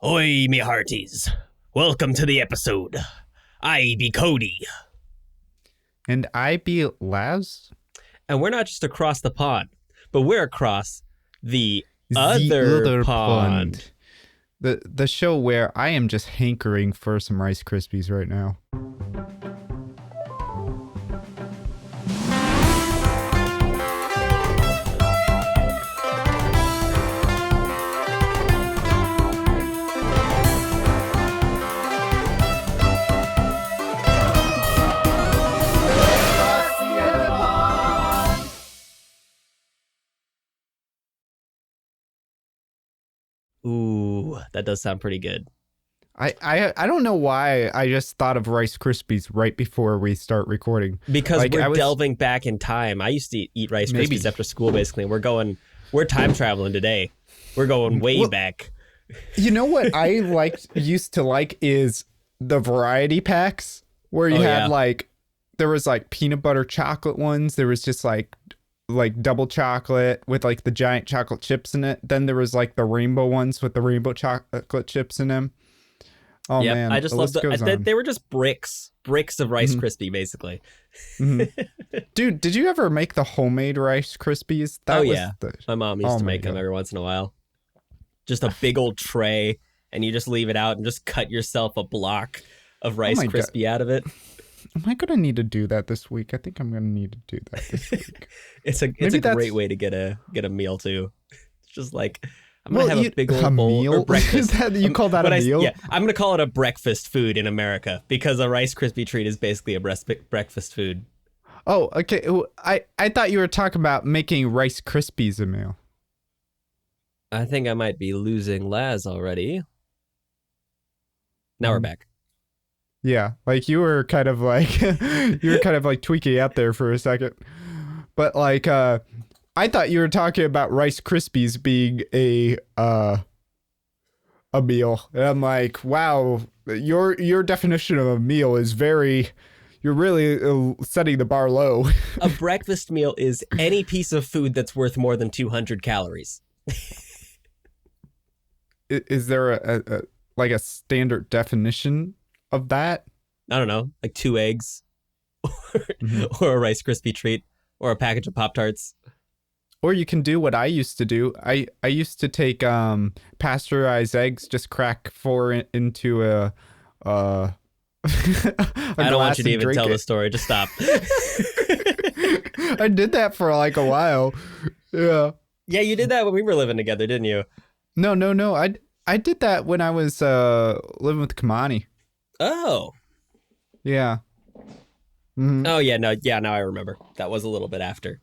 Oi, me hearties. Welcome to the episode. I be Cody. And I be Laz? And we're not just across the pond, but we're across the other pond. The show where I am just hankering for some Rice Krispies right now. Ooh, that does sound pretty good. I don't know why I just thought of Rice Krispies right before we start recording. Because we're delving back in time. I used to eat Rice Krispies after school, basically. We're time traveling today. We're going way back. You know what I used to like is the variety packs where you had there was like peanut butter chocolate ones. There was just like double chocolate with like the giant chocolate chips in it. Then there was like the rainbow ones with the rainbow chocolate chips in them. Oh yep, man, I just love they were just bricks of Rice Krispie, basically. Dude, did you ever make the homemade Rice Krispies? My mom used to make them every once in a while. Just a big old tray, and you just leave it out and just cut yourself a block of Rice Krispie out of it. Am I gonna need to do that this week? I think I'm gonna need to do that this week. It's a great way to get a meal too. It's just like I'm gonna have a big old bowl meal? or breakfast. You call that a meal? Yeah, I'm gonna call it a breakfast food in America because a Rice Krispie treat is basically a breakfast food. Oh, okay. I thought you were talking about making Rice Krispies a meal. I think I might be losing Laz already. Now we're back. Yeah, like you were kind of like tweaking out there for a second. But like I thought you were talking about Rice Krispies being a meal. And I'm like, wow, your definition of a meal is you're really setting the bar low. A breakfast meal is any piece of food that's worth more than 200 calories. Is there a standard definition of that? I don't know, like 2 eggs or a Rice Krispie treat or a package of Pop-Tarts. Or you can do what I used to do. I used to take pasteurized eggs, just crack 4 into a I don't want you to even tell the story. Just stop. I did that for like a while. Yeah. Yeah, you did that when we were living together, didn't you? No. I did that when I was living with Kamani. Oh. Yeah. Mm-hmm. Oh yeah, no, now I remember. That was a little bit after.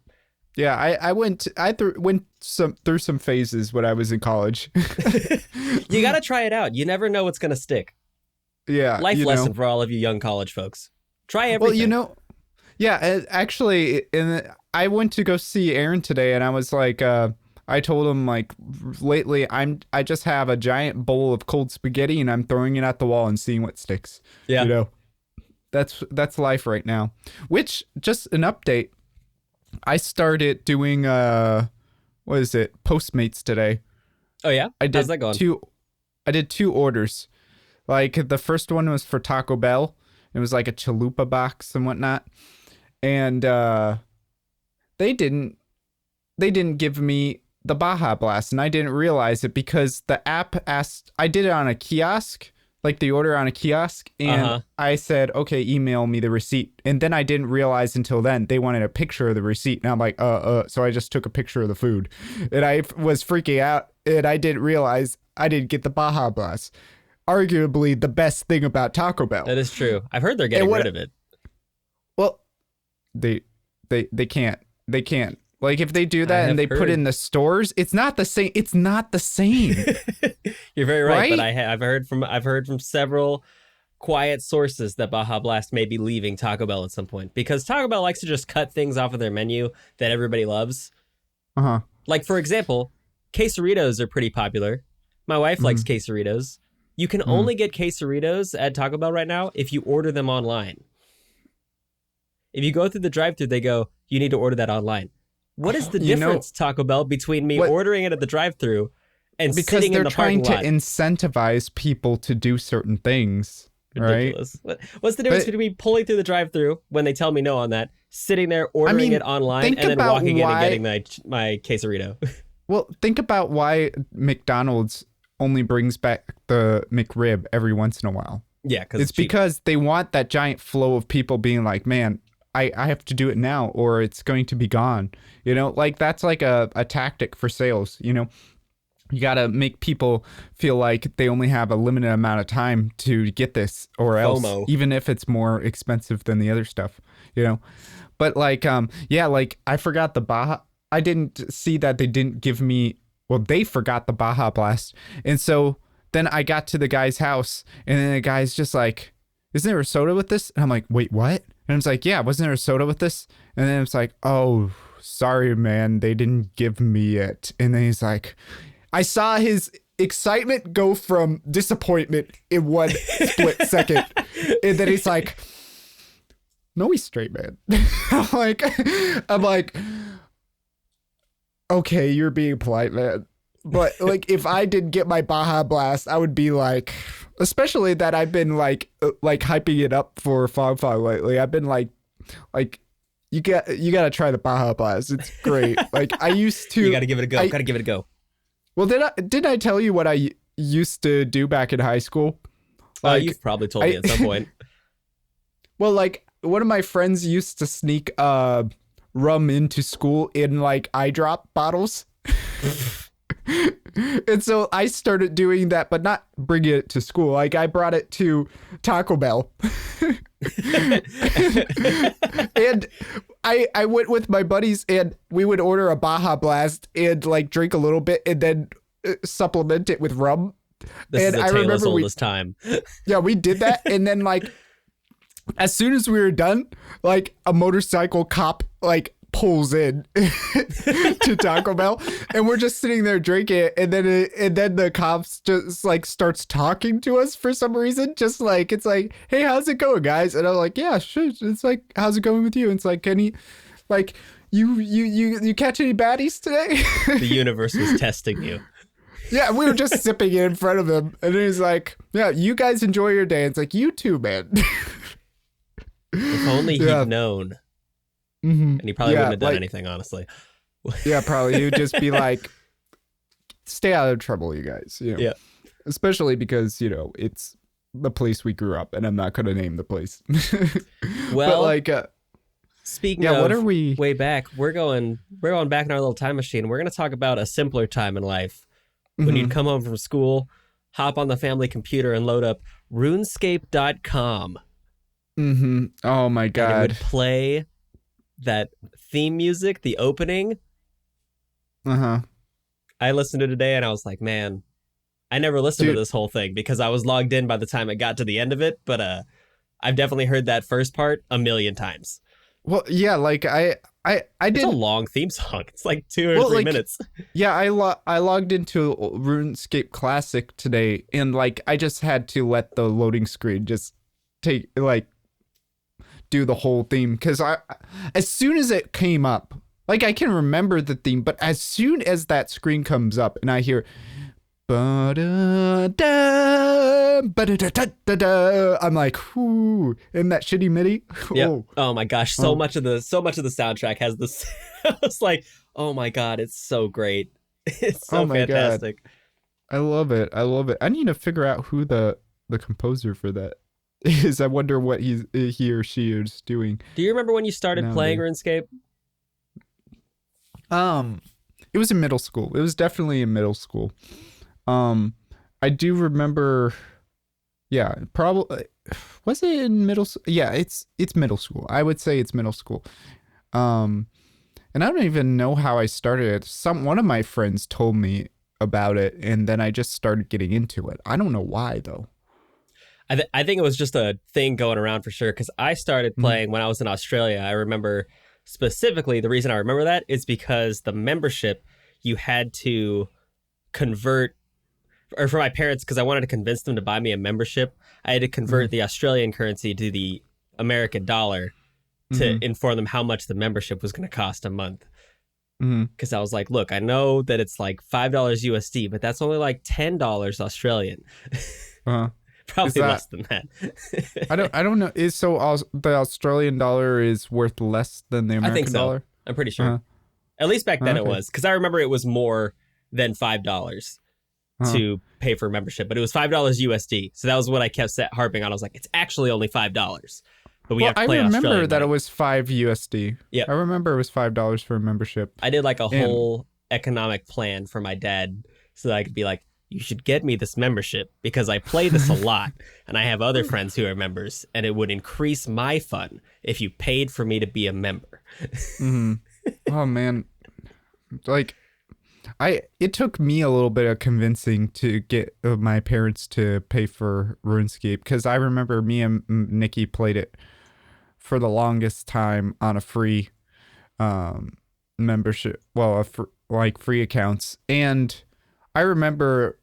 Yeah, I went through some phases when I was in college. You got to try it out. You never know what's going to stick. Yeah. Life lesson for all of you young college folks. Try everything. Well, yeah, actually, I went to go see Aaron today, and I was like, I told him like, lately I just have a giant bowl of cold spaghetti, and I'm throwing it at the wall and seeing what sticks. Yeah. That's life right now. Which, just an update, I started doing Postmates today. Oh yeah? How's that going? I did 2 orders. Like the first one was for Taco Bell. It was like a chalupa box and whatnot. And they didn't give me the Baja Blast, and I didn't realize it because the app asked. I did it on a kiosk, like the order on a kiosk, and I said, okay, email me the receipt. And then I didn't realize until then they wanted a picture of the receipt, and I'm like, so I just took a picture of the food, and I was freaking out, and I didn't realize I didn't get the Baja Blast. Arguably the best thing about Taco Bell. That is true. I've heard they're getting rid of it. Well, they can't. They can't. Like if they do that and they put it in the stores, it's not the same. It's not the same. You're very right. But I've heard from several quiet sources that Baja Blast may be leaving Taco Bell at some point because Taco Bell likes to just cut things off of their menu that everybody loves. Like for example, quesaritos are pretty popular. My wife likes quesaritos. You can only get quesaritos at Taco Bell right now if you order them online. If you go through the drive-thru, they go, you need to order that online. What is the difference, Taco Bell, between me ordering it at the drive-thru and because sitting they're in the trying parking to lot. incentivize people to do certain things. Ridiculous. Right? What's the difference But between pulling through the drive-through when they tell me no on that, sitting there ordering it online, think and then about walking in and why- getting my quesarito? Well, think about why McDonald's only brings back the McRib every once in a while. Yeah, because It's because they want that giant flow of people being like, man, I have to do it now or it's going to be gone. You know, like that's like a tactic for sales, you know. You got to make people feel like they only have a limited amount of time to get this or else, FOMO. even if it's more expensive than the other stuff, you know. But like, yeah, like I forgot the Baja. I didn't see that they didn't give me, well, they forgot the Baja Blast. And so then I got to the guy's house and then the guy's just like, isn't there a soda with this? And I'm like, wait, what? And I was like, yeah, wasn't there a soda with this? And then it's like, oh, sorry, man, they didn't give me it. And then he's like, I saw his excitement go from disappointment in one split second. And then he's like, no, he's straight, man. I'm like, okay, you're being polite, man. But like, if I didn't get my Baja Blast, I would be like, especially that I've been like hyping it up for Fog Fog lately. I've been like you got to try the Baja Blast. It's great. Like I used to. You got to give it a go. Got to give it a go. Well, did I tell you what I used to do back in high school? Like, you've probably told me at some point. Well, like one of my friends used to sneak rum into school in like eye drop bottles. And so I started doing that, but not bringing it to school. Like I brought it to Taco Bell. And I went with my buddies and we would order a Baja Blast and like drink a little bit and then supplement it with rum. This and is a I tale remember as old as time. Yeah, we did that. And then like as soon as we were done, like a motorcycle cop like pulls in to Taco Bell and we're just sitting there drinking it and then the cops just like starts talking to us for some reason, just like it's like, hey, how's it going, guys? And I'm like, yeah, sure. It's like, how's it going with you? And it's like, Kenny, like you catch any baddies today? The universe was testing you. Yeah, we were just sipping it in front of him and he's like, yeah, you guys enjoy your day. It's like, you too, man. If only he'd known. Mm-hmm. And he probably wouldn't have done anything, honestly. Yeah, probably. He'd just be like, stay out of trouble, you guys. You know? Yeah. Especially because, you know, it's the place we grew up, and I'm not going to name the place. Well, but like, speaking of what are we? Way back, we're going back in our little time machine. We're going to talk about a simpler time in life. When you'd come home from school, hop on the family computer and load up runescape.com. Mm-hmm. Oh, my God. And it would play that theme music, the opening. Uh-huh. I listened to it today and I was like, man, I never listened to this whole thing because I was logged in by the time it got to the end of it. But I've definitely heard that first part a million times. Well, yeah, like I did. It's a long theme song. It's like 2 or 3 minutes. Yeah, I logged into RuneScape Classic today and like I just had to let the loading screen just take like do the whole theme because as soon as it came up, like I can remember the theme, but as soon as that screen comes up and I hear ba-da-da, ba-da-da-da-da-da, I'm like, whoo, in that shitty MIDI. Yeah. Oh my gosh, so much of the soundtrack has this. I was like, oh my God, it's so great. It's so fantastic. God. I love it. I need to figure out who the composer for that is. I wonder what he or she is doing. Do you remember when you started playing RuneScape? It was in middle school. It was definitely in middle school. I do remember. Yeah, probably. Was it in middle? Yeah, it's middle school. I would say it's middle school. And I don't even know how I started it. One of my friends told me about it, and then I just started getting into it. I don't know why though. I think it was just a thing going around for sure, because I started playing when I was in Australia. I remember specifically the reason I remember that is because the membership you had to convert, or for my parents, because I wanted to convince them to buy me a membership, I had to convert the Australian currency to the American dollar to inform them how much the membership was going to cost a month. Because I was like, look, I know that it's like $5 USD, but that's only like $10 Australian. Uh, is Probably that less than that. I don't know. The Australian dollar is worth less than the I think American so. dollar? I'm pretty sure. At least back then it Okay. was. Because I remember it was more than $5 to pay for membership, but it was $5 USD. So that was what I kept harping on. I was like, it's actually only $5. But we have to I play remember Australian that money. it was $5 USD. Yeah. I remember it was $5 for a membership. I did like a whole economic plan for my dad so that I could be like, you should get me this membership because I play this a lot and I have other friends who are members and it would increase my fun if you paid for me to be a member. Oh man. Like it took me a little bit of convincing to get my parents to pay for RuneScape because I remember me and Nikki played it for the longest time on a free membership, well, like free accounts. And I remember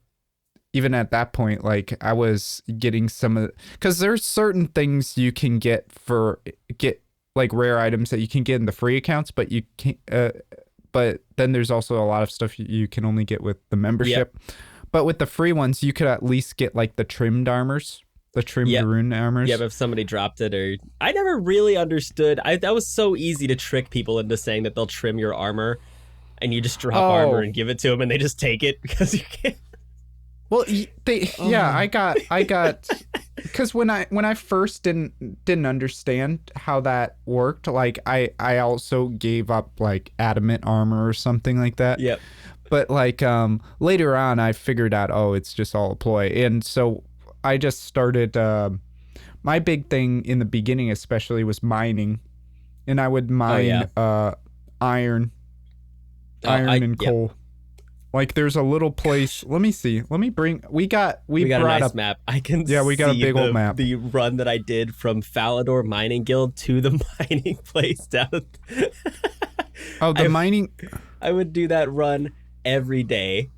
even at that point, like I was getting some of, because there's certain things you can get like rare items that you can get in the free accounts, but you can't, but then there's also a lot of stuff you can only get with the membership. Yep. But with the free ones, you could at least get like the trimmed armors. The trimmed rune armors. Yeah, but if somebody dropped it or... I never really understood. That was so easy to trick people into saying that they'll trim your armor and you just drop armor and give it to them and they just take it because you can't... Well, I got... Because when I first didn't understand how that worked, like I also gave up like adamant armor or something like that. Yep. But like later on, I figured out, oh, it's just all a ploy. And so I just started, my big thing in the beginning especially was mining. And I would mine iron and coal. Like there's a little place. Let me see. Let me bring. We got a nice map. I can. Yeah, we got a big old map. The run that I did from Falador Mining Guild to the mining place down. Mining. I would do that run every day.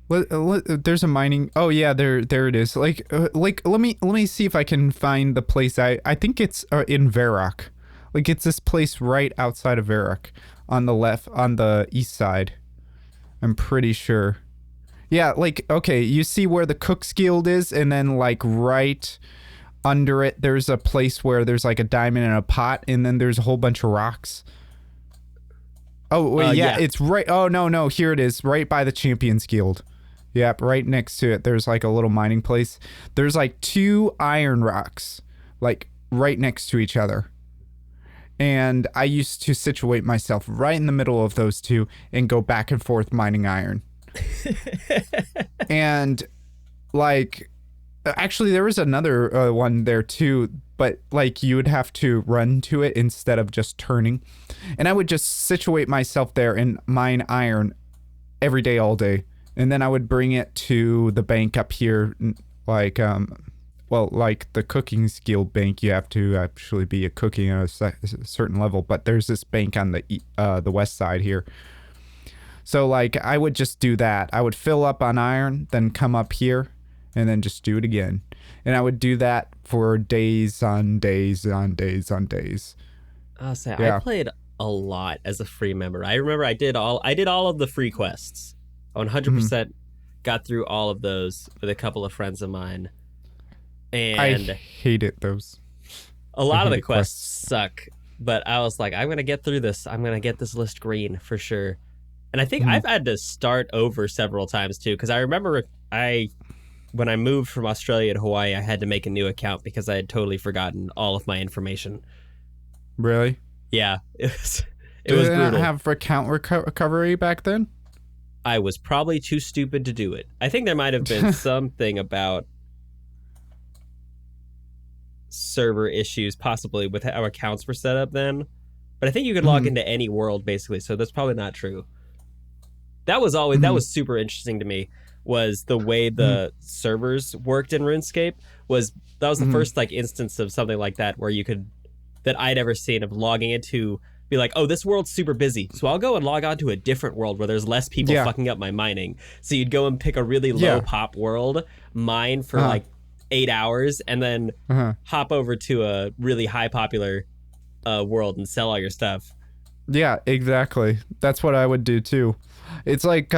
There's a mining. Oh yeah, there it is. Like let me see if I can find the place. I think it's in Varrock. Like it's this place right outside of Varrock on the east side. I'm pretty sure. Yeah, like, okay, you see where the Cook's Guild is, and then, like, right under it, there's a place where there's, like, a diamond and a pot, and then there's a whole bunch of rocks. Oh, wait, yeah, it's right. Oh, no, here it is, right by the Champions Guild. Yep, right next to it, there's, like, a little mining place. There's, like, 2 iron rocks, like, right next to each other. And I used to situate myself right in the middle of those two and go back and forth mining iron. And like, actually there was another one there too, but like you would have to run to it instead of just turning. And I would just situate myself there and mine iron every day, all day. And then I would bring it to the bank up here, like, well, like the cooking skill bank, you have to actually be cooking at a certain level. But there's this bank on the west side here. So like I would just do that. I would fill up on iron, then come up here, and then just do it again. And I would do that for days on days on days on days. I'll say I played a lot as a free member. I remember I did all of the free quests. I 100% got through all of those with a couple of friends of mine. And I hated those. A lot of the quests suck, but I was like, I'm going to get through this. I'm going to get this list green for sure. And I think I've had to start over several times too, because I remember when I moved from Australia to Hawaii, I had to make a new account because I had totally forgotten all of my information. Really? Yeah. It was brutal. Did brutal. Not have account recovery back then? I was probably too stupid to do it. I think there might have been something about server issues possibly with how accounts were set up then, but I think you could log into any world basically, so that's probably not true. That was always that was super interesting to me, was the way the servers worked in RuneScape. That was the first like instance of something like that where you could, that I'd ever seen, of logging into, be like, oh, this world's super busy, so I'll go and log on to a different world where there's less people fucking up my mining. So you'd go and pick a really low pop world, mine for like 8 hours, and then hop over to a really high popular world and sell all your stuff. Yeah, exactly. That's what I would do too. It's like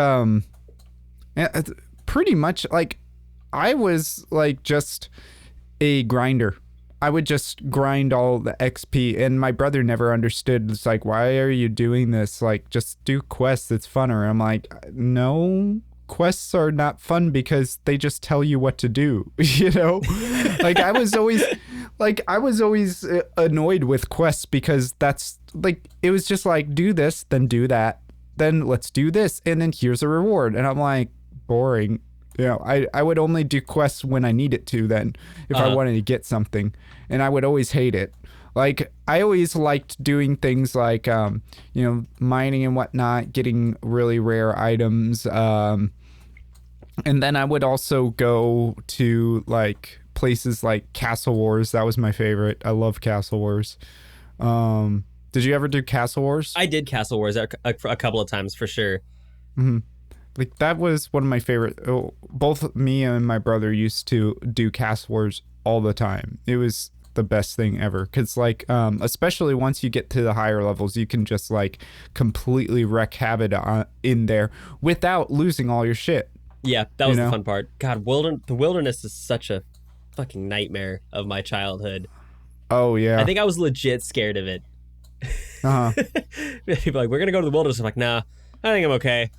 pretty much like I was like just a grinder. I would just grind all the XP, and my brother never understood. It's like, why are you doing this? Like, just do quests. It's funner. I'm like, no, quests are not fun because they just tell you what to do. You know, like I was always annoyed with quests because that's like it was just like do this, then do that, then let's do this, and then here's a reward, and I'm like boring. You know, I would only do quests when I needed to then if I wanted to get something. And I would always hate it. Like, I always liked doing things like, mining and whatnot, getting really rare items. And then I would also go to, like, places like Castle Wars. That was my favorite. I love Castle Wars. Did you ever do Castle Wars? I did Castle Wars a couple of times for sure. Mm-hmm. Like that was one of my favorite. Both me and my brother used to do Castle Wars all the time. It was the best thing ever because like especially once you get to the higher levels, you can just like completely wreak havoc in there without losing all your shit. Yeah, that was the fun part. God, the wilderness is such a fucking nightmare of my childhood. Oh yeah, I think I was legit scared of it. People are like, we're gonna go to the wilderness. I'm like, nah, I think I'm okay.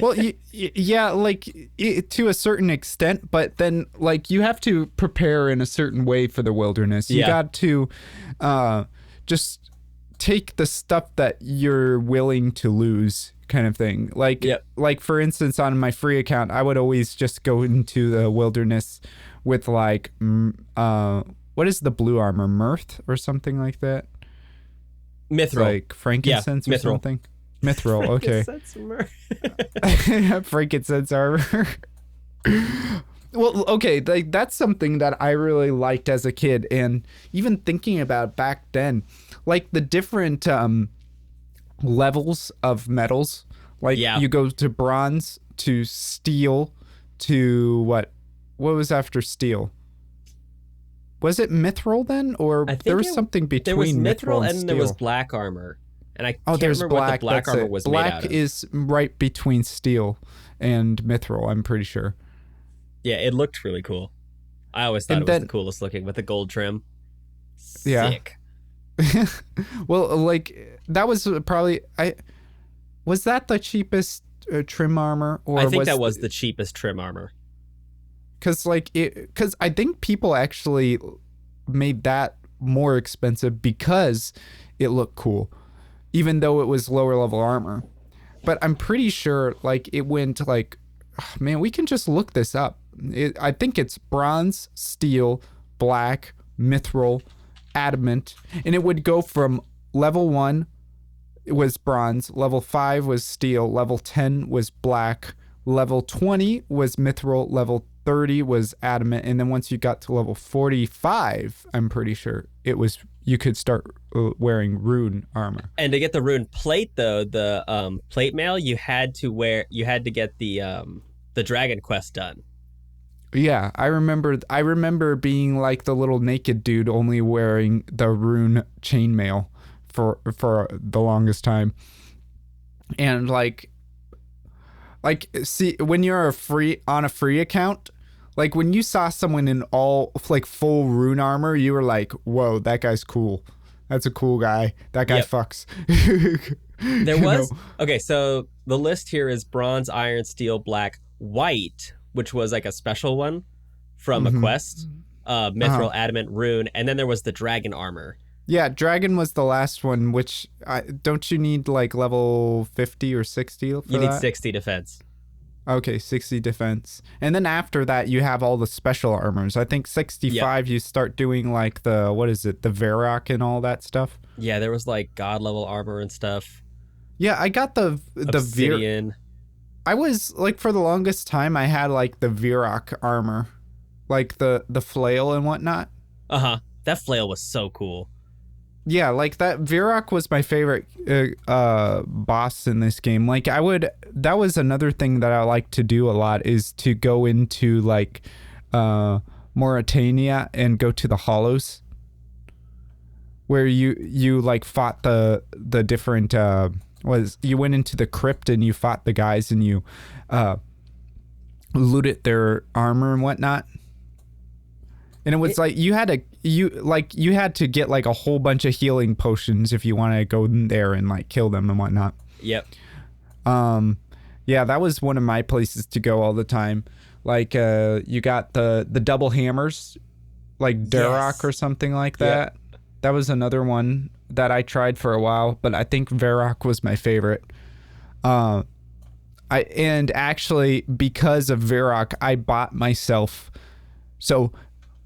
Well, yeah, like to a certain extent, but then like you have to prepare in a certain way for the wilderness. You got to just take the stuff that you're willing to lose, kind of thing. Like for instance, on my free account, I would always just go into the wilderness with like what is the blue armor, mirth or something like that? Mithril, like frankincense or something. Mithril, okay. Frankincense armor. Well, okay, like that's something that I really liked as a kid, and even thinking about back then, like the different levels of metals. Like you go to bronze, to steel, to what was after steel? Was it mithril then, or there was something between there was mithril and steel? There was black armor. And I can't remember what the black armor was made out of. Black is right between steel and mithril, I'm pretty sure. Yeah, it looked really cool. I always thought it was the coolest looking with the gold trim. Sick. Yeah. Well, like that was probably was that the cheapest trim armor, or I think that was the cheapest trim armor. Because I think people actually made that more expensive because it looked cool, even though it was lower level armor. But I'm pretty sure like it went like, oh, man, we can just look this up. I think it's bronze, steel, black, mithril, adamant, and it would go from level 1 was bronze, level 5 was steel, level 10 was black, level 20 was mithril, level 30 was adamant, and then once you got to level 45, I'm pretty sure it was you could start wearing rune armor. And to get the rune plate though, the plate mail, you had to get the dragon quest done. Yeah, I remember being like the little naked dude only wearing the rune chainmail for the longest time. And like see, when you're on a free account, like when you saw someone in all like full rune armor, you were like, whoa, that guy's cool. That's a cool guy. That guy fucks. There was okay, so the list here is bronze, iron, steel, black, white, which was like a special one from a quest, mithril, adamant, rune, and then there was the dragon armor. Yeah, dragon was the last one, which don't you need like level 50 or 60 for that? You need 60 defense. Okay, 60 defense. And then after that, you have all the special armors. I think 65, you start doing like the, what is it, the Varrock and all that stuff. Yeah, there was like god level armor and stuff. Yeah, I got the Obsidian. I was like, for the longest time, I had like the Varrock armor, like the flail and whatnot. That flail was so cool. Yeah, like that Varrock was my favorite boss in this game. Like that was another thing that I like to do a lot, is to go into like Mauritania and go to the hollows. where you like fought the different you went into the crypt and you fought the guys and you looted their armor and whatnot. And it was like you had to get like a whole bunch of healing potions if you want to go in there and like kill them and whatnot. Yep. Yeah, that was one of my places to go all the time. Like you got the double hammers, like Darok or something like that. Yep. That was another one that I tried for a while, but I think Varrock was my favorite. And actually because of Varrock, I bought myself. So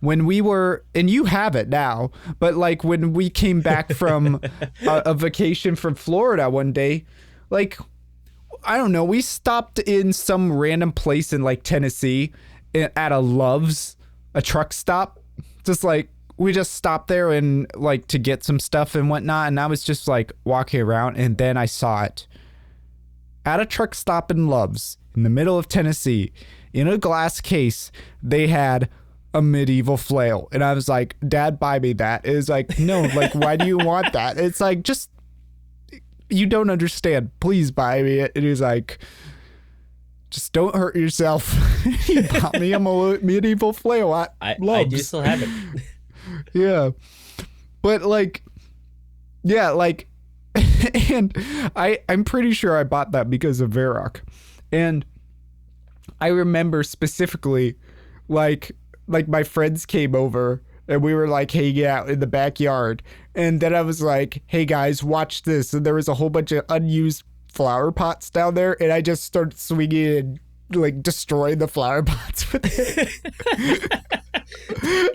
when we were, and you have it now, but like when we came back from a vacation from Florida one day, like, I don't know, we stopped in some random place in like Tennessee at a Love's, a truck stop. Just like, we just stopped there and like to get some stuff and whatnot. And I was just like walking around and then I saw it at a truck stop in Love's in the middle of Tennessee in a glass case. They had a medieval flail. And I was like, Dad, buy me that. It's like, no, like, why do you want that? It's like, just, you don't understand. Please buy me it. And he's like, just don't hurt yourself. He bought me a medieval flail. I do still have it. Yeah. But like, yeah, like, and I'm pretty sure I bought that because of Varrock. And I remember specifically, like my friends came over and we were like hanging out in the backyard. And then I was like, hey guys, watch this. And there was a whole bunch of unused flower pots down there. And I just started swinging and like destroying the flower pots with it.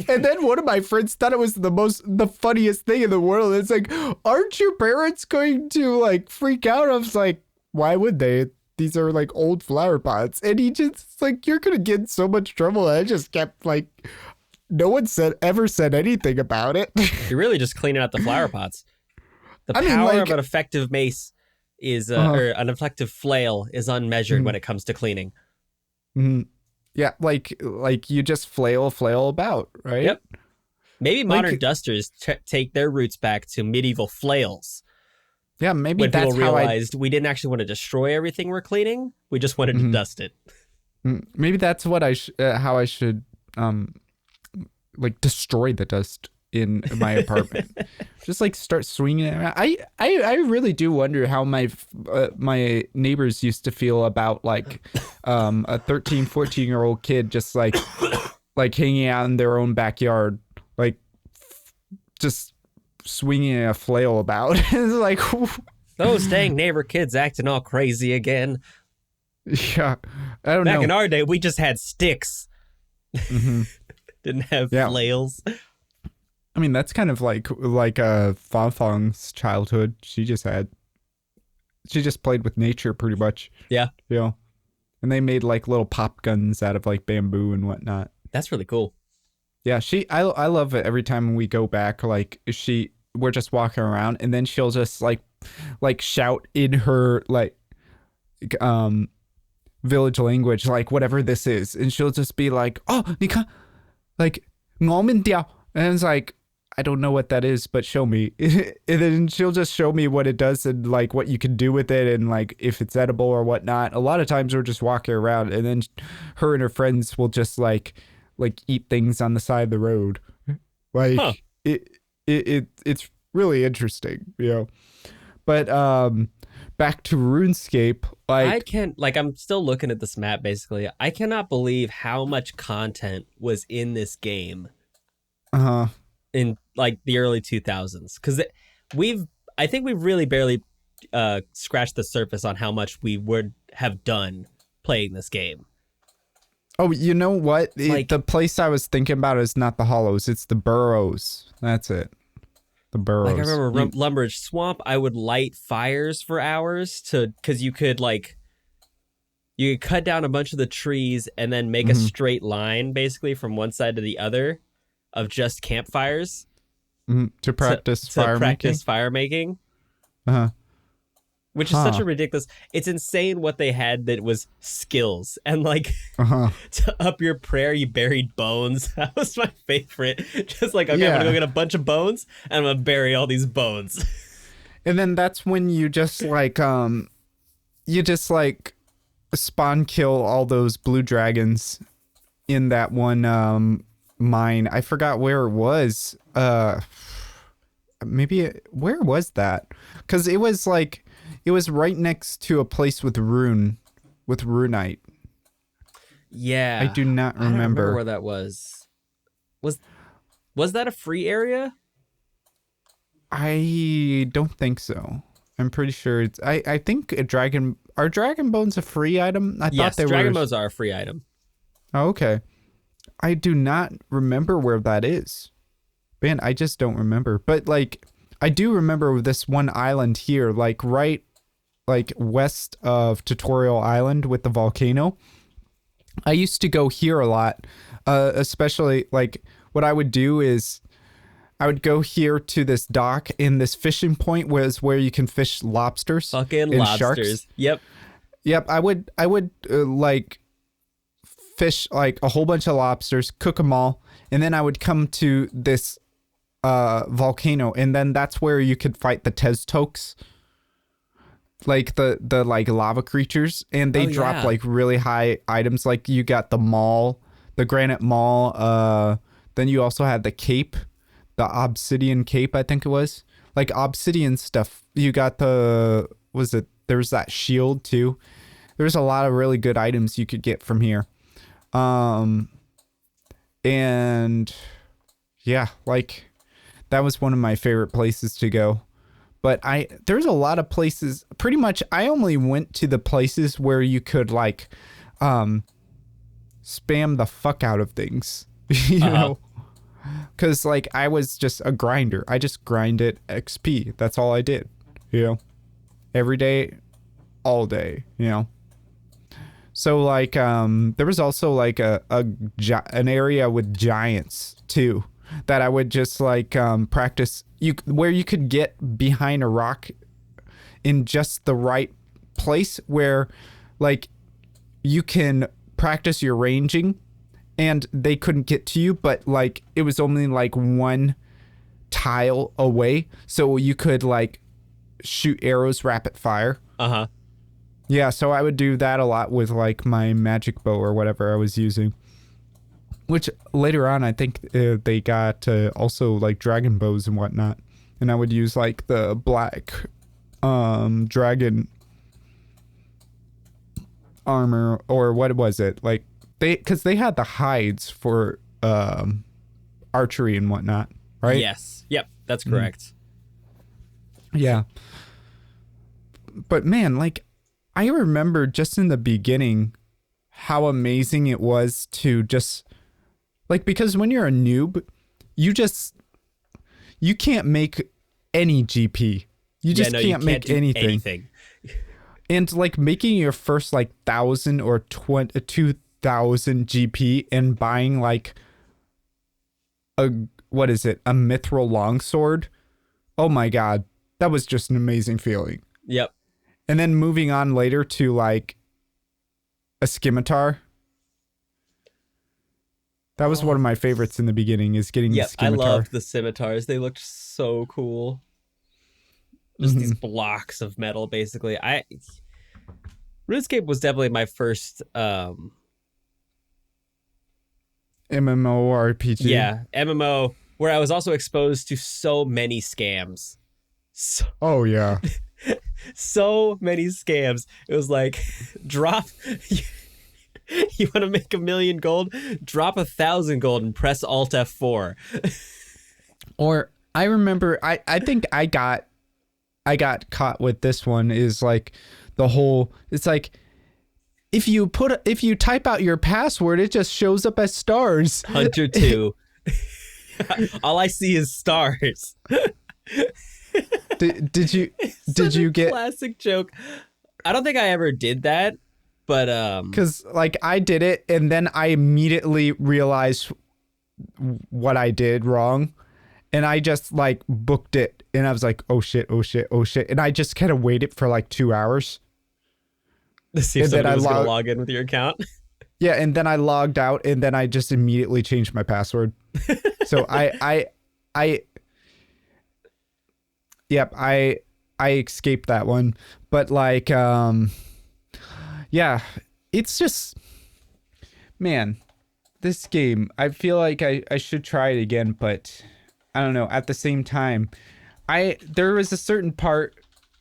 And then one of my friends thought it was the funniest thing in the world. It's like, aren't your parents going to like freak out? I was like, why would they? These are like old flower pots. And he just like, you're going to get in so much trouble. And I just kept like, no one ever said anything about it. You're really just cleaning out the flower pots. The power of an effective mace is, or an effective flail is unmeasured when it comes to cleaning. Mm-hmm. Yeah, like you just flail about, right? Yep. Maybe modern dusters take their roots back to medieval flails. Yeah, maybe when that's people realized we didn't actually want to destroy everything we're cleaning. We just wanted to dust it. Maybe that's what how I should like destroy the dust in my apartment. Just like start swinging it around. I really do wonder how my neighbors used to feel about like a 13, 14-year-old kid just like hanging out in their own backyard, like just swinging a flail about. It's like, those dang neighbor kids acting all crazy again. Yeah, I don't know. Back in our day, we just had sticks. Didn't have flails. I mean, that's kind of like Fang's childhood. She just played with nature pretty much. Yeah. You know, and they made like little pop guns out of like bamboo and whatnot. That's really cool. Yeah, I love it every time we go back. Like we're just walking around and then she'll just like shout in her like village language, like whatever this is, and she'll just be like, oh, 你看, like 我们掉, and it's like, I don't know what that is, but show me. And then she'll just show me what it does and like what you can do with it and like if it's edible or whatnot. A lot of times we're just walking around and then her and her friends will just like eat things on the side of the road. Like it's really interesting, you know. But back to RuneScape, like I'm still looking at this map basically. I cannot believe how much content was in this game. In like the early 2000s, because I think we've really barely scratched the surface on how much we would have done playing this game. Oh, you know what? The place I was thinking about is not the hollows, it's the burrows. That's it. The burrows. Like I remember Lumberage Swamp, I would light fires for hours because you could cut down a bunch of the trees and then make a straight line basically from one side to the other of just campfires to practice fire making. Which which is such a ridiculous. It's insane what they had that was skills and like to up your prayer, you buried bones. That was my favorite. Just like, okay, I'm gonna go get a bunch of bones and I'm gonna bury all these bones. And then that's when you just like spawn kill all those blue dragons in that one mine. I forgot where it was. Where was that? Because it was right next to a place with runite. Yeah, I do not remember. I don't remember where that was. Was that a free area? I don't think so. I'm pretty sure it's. I think are dragon bones a free item? Yes, dragon bones are a free item. Oh, okay. I do not remember where that is. Man, I just don't remember. But like, I do remember this one island here, like right, like west of Tutorial Island with the volcano. I used to go here a lot, especially like what I would do is I would go here to this dock, and this fishing point was where you can fish lobsters. Fucking lobsters. Sharks. Yep. I would like fish like a whole bunch of lobsters, cook them all, and then I would come to this volcano, and then that's where you could fight the Teztokes, like the like lava creatures, and they drop like really high items. Like you got the maul, the granite maul. Then you also had the cape. The obsidian cape, I think it was. Like obsidian stuff. You got there was that shield too. There's a lot of really good items you could get from here. And yeah, like that was one of my favorite places to go. But there's a lot of places, pretty much I only went to the places where you could like spam the fuck out of things. you know? Because, like, I was just a grinder. I just grinded XP. That's all I did, you know? Every day, all day, you know? So, like, there was also, like, an area with giants, too, that I would just, like, practice. Where you could get behind a rock in just the right place where, like, you can practice your ranging. And they couldn't get to you, but like it was only like one tile away, so you could like shoot arrows rapid fire. Yeah, so I would do that a lot with like my magic bow or whatever I was using. Which later on, I think they got also like dragon bows and whatnot, and I would use like the black dragon armor, or what was it like? Because they had the hides for archery and whatnot, right? Yes. Yep. That's correct. Yeah. But man, like, I remember just in the beginning how amazing it was to just, like, because when you're a noob, you can't make any GP. You just can't make anything. And, like, making your first, like, 1,000 or 2,000 GP and buying like a mithril longsword. Oh my god, that was just an amazing feeling. Yep. And then moving on later to like a scimitar. That was one of my favorites in the beginning, is getting the scimitar. I loved the scimitars. They looked so cool. Just these blocks of metal, basically. RuneScape was definitely my first MMORPG. Yeah, MMO, where I was also exposed to so many scams. Oh, yeah. So many scams. It was like, drop... You want to make 1 million gold? Drop 1,000 gold and press Alt F4. Or, I remember, I think I got caught with this one, is like, it's like, if you type out your password, it just shows up as stars. Hunter 2. All I see is stars. Did you get classic joke? I don't think I ever did that, but because like I did it and then I immediately realized what I did wrong, and I just like booked it, and I was like, oh shit, oh shit, oh shit, and I just kind of waited for like 2 hours. To see if And then somebody I was going to log in with your account. Yeah, and then I logged out, and then I just immediately changed my password. So yep, I escaped that one. But like, yeah, it's just, man, this game, I feel like I should try it again, but I don't know. At the same time, there was a certain part,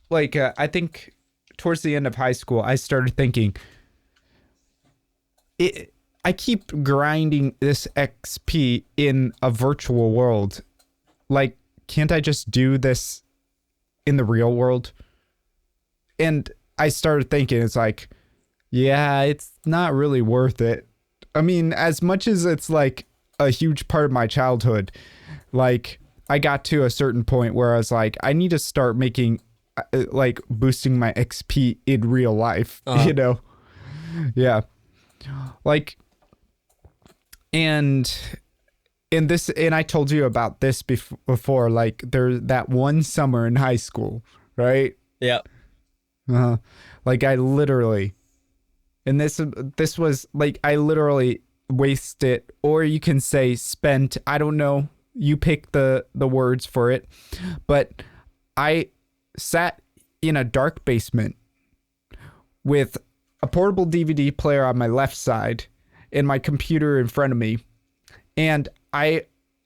like, I think towards the end of high school, I started thinking, I keep grinding this XP in a virtual world. Like, can't I just do this in the real world? And I started thinking, it's like, yeah, it's not really worth it. I mean, as much as it's like a huge part of my childhood, like, I got to a certain point where I was like, I need to start making, like, boosting my XP in real life, you know? Yeah. Like, and I told you about this before, like, there's that one summer in high school, right? Yeah. Like, I literally, and this was like, I literally wasted, or you can say spent, I don't know, you pick the words for it, but I sat in a dark basement with a portable DVD player on my left side and my computer in front of me. And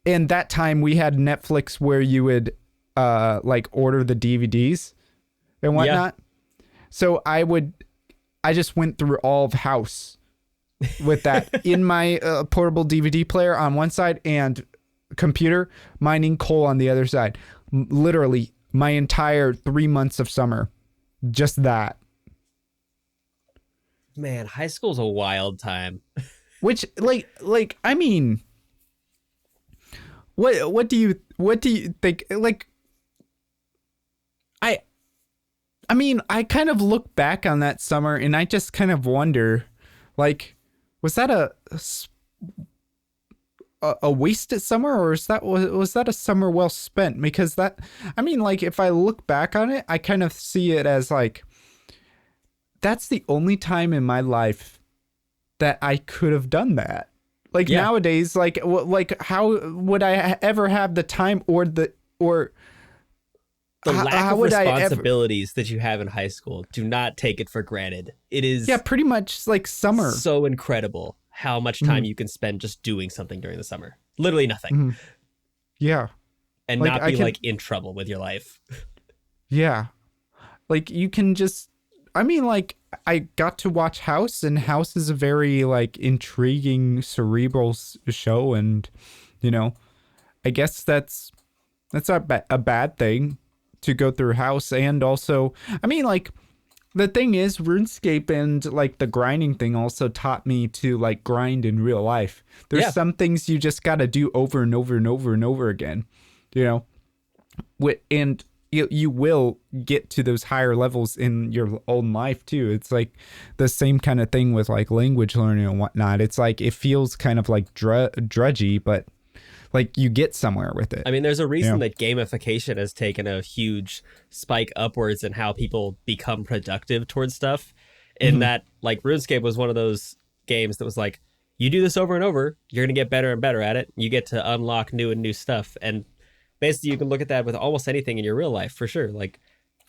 in that time we had Netflix where you would like order the DVDs and whatnot. Yeah. So I just went through all of House with that in my portable DVD player on one side and computer mining coal on the other side. Literally my entire 3 months of summer. Just that. Man, high school's a wild time. Which, like, I mean, what do you think? Like, I mean, I kind of look back on that summer and I just kind of wonder, like, was that a wasted summer, or was that a summer well spent? Because that, I mean, like, if I look back on it, I kind of see it as like, that's the only time in my life that I could have done that. Like, nowadays, like how would I ever have the time or the lack of responsibilities that you have in high school? Do not take it for granted. It is pretty much like summer. So incredible how much time you can spend just doing something during the summer. Literally nothing. Yeah. And like, not be like in trouble with your life. Yeah. Like, you can just, I mean, like, I got to watch House, and House is a very, like, intriguing, cerebral show, and, you know, I guess that's not a bad thing to go through House. And also, I mean, like, the thing is, RuneScape and, like, the grinding thing also taught me to, like, grind in real life. There's some things you just gotta do over and over and over and over again, you know, and you will get to those higher levels in your own life too. It's like the same kind of thing with like language learning and whatnot. It's like, it feels kind of like drudgy, but like you get somewhere with it. I mean, there's a reason that gamification has taken a huge spike upwards in how people become productive towards stuff. In that, like, RuneScape was one of those games that was like, you do this over and over, you're going to get better and better at it. You get to unlock new and new stuff. And basically, you can look at that with almost anything in your real life, for sure. Like,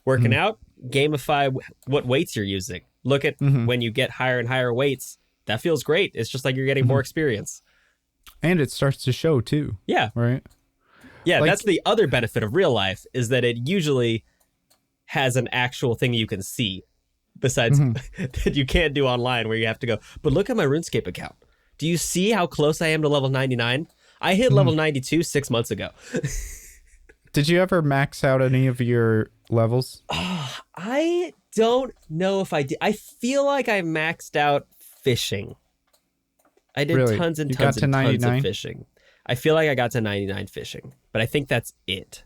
working out, gamify what weights you're using. Look at when you get higher and higher weights. That feels great. It's just like you're getting more experience. And it starts to show, too. Yeah. Right? Yeah, like, that's the other benefit of real life, is that it usually has an actual thing you can see, besides that you can't do online, where you have to go, but look at my RuneScape account. Do you see how close I am to level 99? I hit level 92 6 months ago. Did you ever max out any of your levels? I don't know if I did. I feel like I maxed out fishing. I did tons and tons and tons of fishing. I feel like I got to 99 fishing, but I think that's it.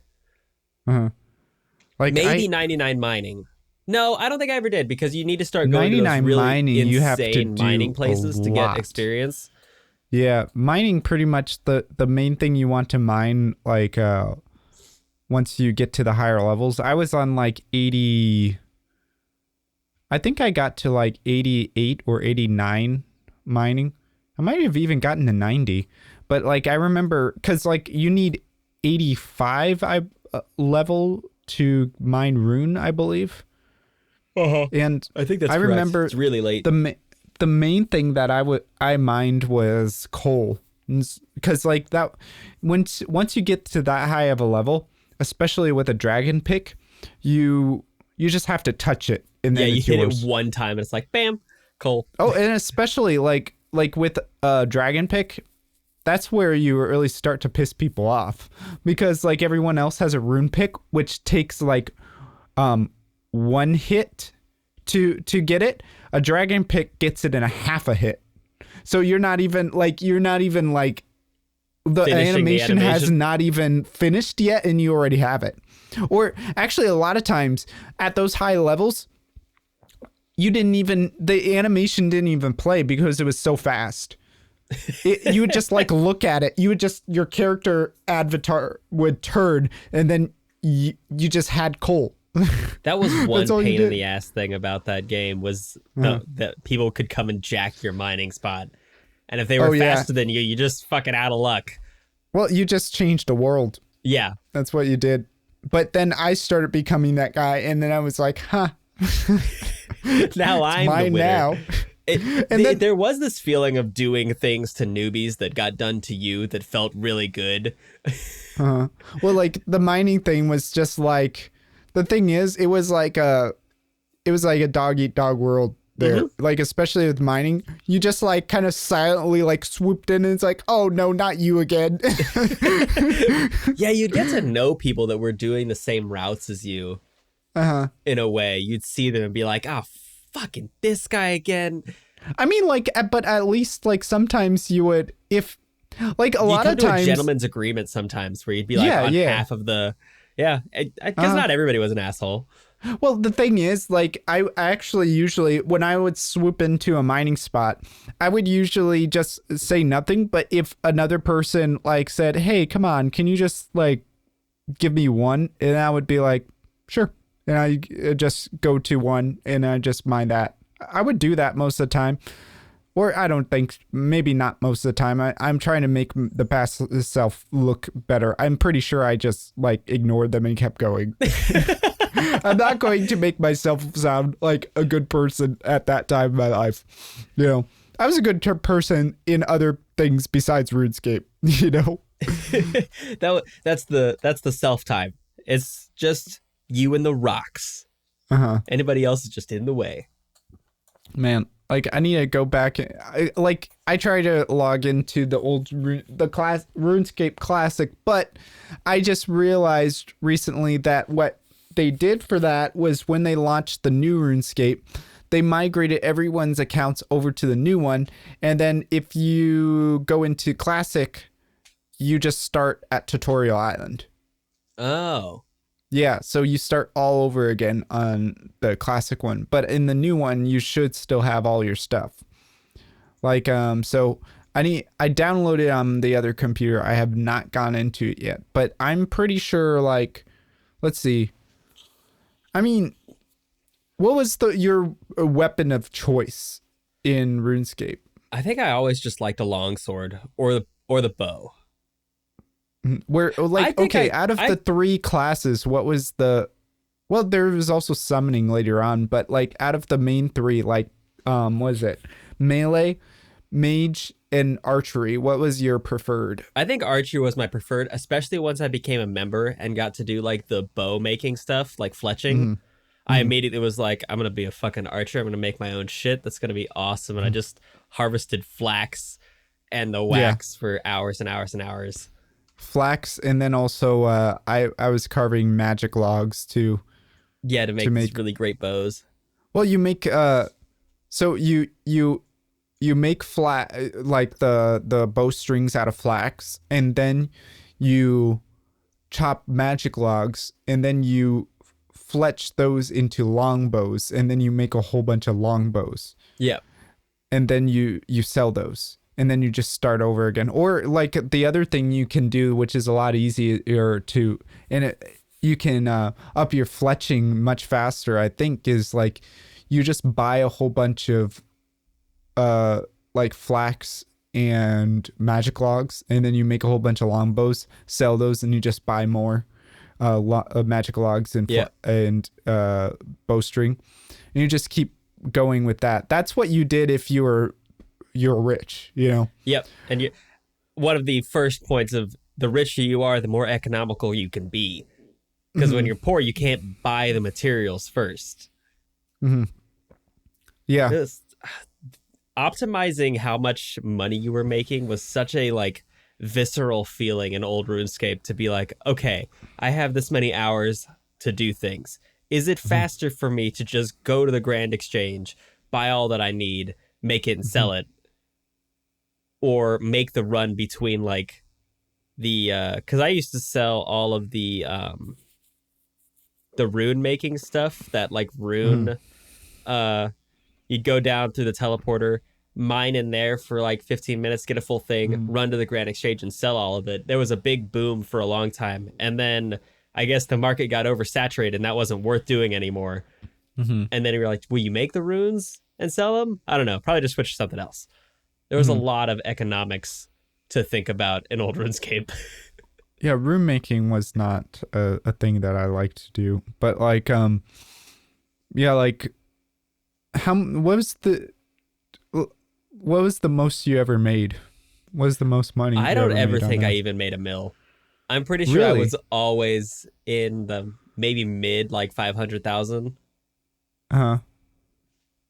Like, maybe 99 mining. No, I don't think I ever did, because you need to start going to those really insane mining places to get experience. Yeah, mining pretty much the main thing you want to mine, like once you get to the higher levels. I was on like 80. I think I got to like 88 or 89 mining. I might have even gotten to 90. But like I remember cuz like you need 85 level to mine rune, I believe. Uh-huh. And I think that's I correct. remember It's really late. the main thing that I mined was coal, because like that once you get to that high of a level, especially with a dragon pick, you just have to touch it and then you it's hit yours. it one time and it's like bam, coal. Oh, and especially like with a dragon pick, that's where you really start to piss people off, because like everyone else has a rune pick which takes like one hit to get it. A dragon pick gets it in a half a hit. So you're not even like the animation has not even finished yet and you already have it. Or actually a lot of times at those high levels, the animation didn't even play because it was so fast. You would just like look at it. Your character avatar would turn and then you just had coal. That was one pain in the ass thing about that game was that people could come and jack your mining spot. And if they were faster than you just fucking out of luck. Well, you just changed the world. Yeah. That's what you did. But then I started becoming that guy and then I was like, huh. Now I'm the winner. Now. There was this feeling of doing things to newbies that got done to you that felt really good. Well, like the mining thing was just like, the thing is, it was like a dog eat dog world there. Mm-hmm. Like, especially with mining, you just like kind of silently like swooped in and it's like, oh no, not you again. Yeah, you'd get to know people that were doing the same routes as you. In a way, you'd see them and be like, oh, fucking this guy again. I mean, like, but at least like sometimes you would, if like a lot of times, a gentleman's agreement sometimes where you'd be like half of the. Yeah, because not everybody was an asshole. Well, the thing is, like, I actually usually, when I would swoop into a mining spot, I would usually just say nothing. But if another person, like, said, hey, come on, can you just, like, give me one? And I would be like, sure. And I just go to one and I just mine that. I would do that most of the time. Or I don't think, maybe not most of the time. I'm trying to make the past self look better. I'm pretty sure I just like ignored them and kept going. I'm not going to make myself sound like a good person at that time in my life. You know, I was a good person in other things besides RuneScape, you know? That's the self time. It's just you and the rocks. Anybody else is just in the way. Man. Like, I need to go back. I try to log into the RuneScape Classic, but I just realized recently that what they did for that was when they launched the new RuneScape, they migrated everyone's accounts over to the new one. And then if you go into Classic, you just start at Tutorial Island. Oh. Yeah, so you start all over again on the classic one, but in the new one you should still have all your stuff. Like so I downloaded on the other computer. I have not gone into it yet, but I'm pretty sure, like, let's see. I mean, what was your weapon of choice in RuneScape? I think I always just liked a longsword or the bow. Where, like, okay, out of the three classes, what was the, well, there was also summoning later on, but like out of the main three, like, what was it? Melee, mage, and archery. What was your preferred? I think archery was my preferred, especially once I became a member and got to do like the bow making stuff, like fletching. I immediately was like, I'm going to be a fucking archer. I'm going to make my own shit. That's going to be awesome. And I just harvested flax and the wax for hours and hours and hours. Flax, and then also I was carving magic logs too. Yeah, to make these really great bows. Well, you make so you make like the bowstrings out of flax, and then you chop magic logs, and then you fletch those into longbows, and then you make a whole bunch of longbows. Yeah. And then you sell those. and then you just start over again. Or like the other thing you can do, which is a lot easier to, and you can up your fletching much faster, I think, is like you just buy a whole bunch of like flax and magic logs, and then you make a whole bunch of longbows, sell those, and you just buy more magic logs and bowstring, and you just keep going with that. That's what you did if you're rich, you know. Yep. And one of the first points of the richer you are, the more economical you can be, because when you're poor, you can't buy the materials first. Yeah. Just optimizing how much money you were making was such a like visceral feeling in old RuneScape, to be like, okay, I have this many hours to do things. Is it faster for me to just go to the Grand Exchange, buy all that I need, make it and sell it, or make the run between like the because I used to sell all of the rune making stuff, that like rune you'd go down through the teleporter, mine in there for like 15 minutes, get a full thing, run to the Grand Exchange and sell all of it. There was a big boom for a long time, and then I guess the market got oversaturated and that wasn't worth doing anymore. And then we were like, will you make the runes and sell them? I don't know, probably just switch to something else. There was a lot of economics to think about in old RuneScape. Yeah, rune making was not a thing that I liked to do, but like yeah, like what was the most you ever made? What was the most money I you don't ever ever made think on I that? even made a mill. I'm pretty sure I Really? was always in the maybe mid like 500,000. Uh-huh.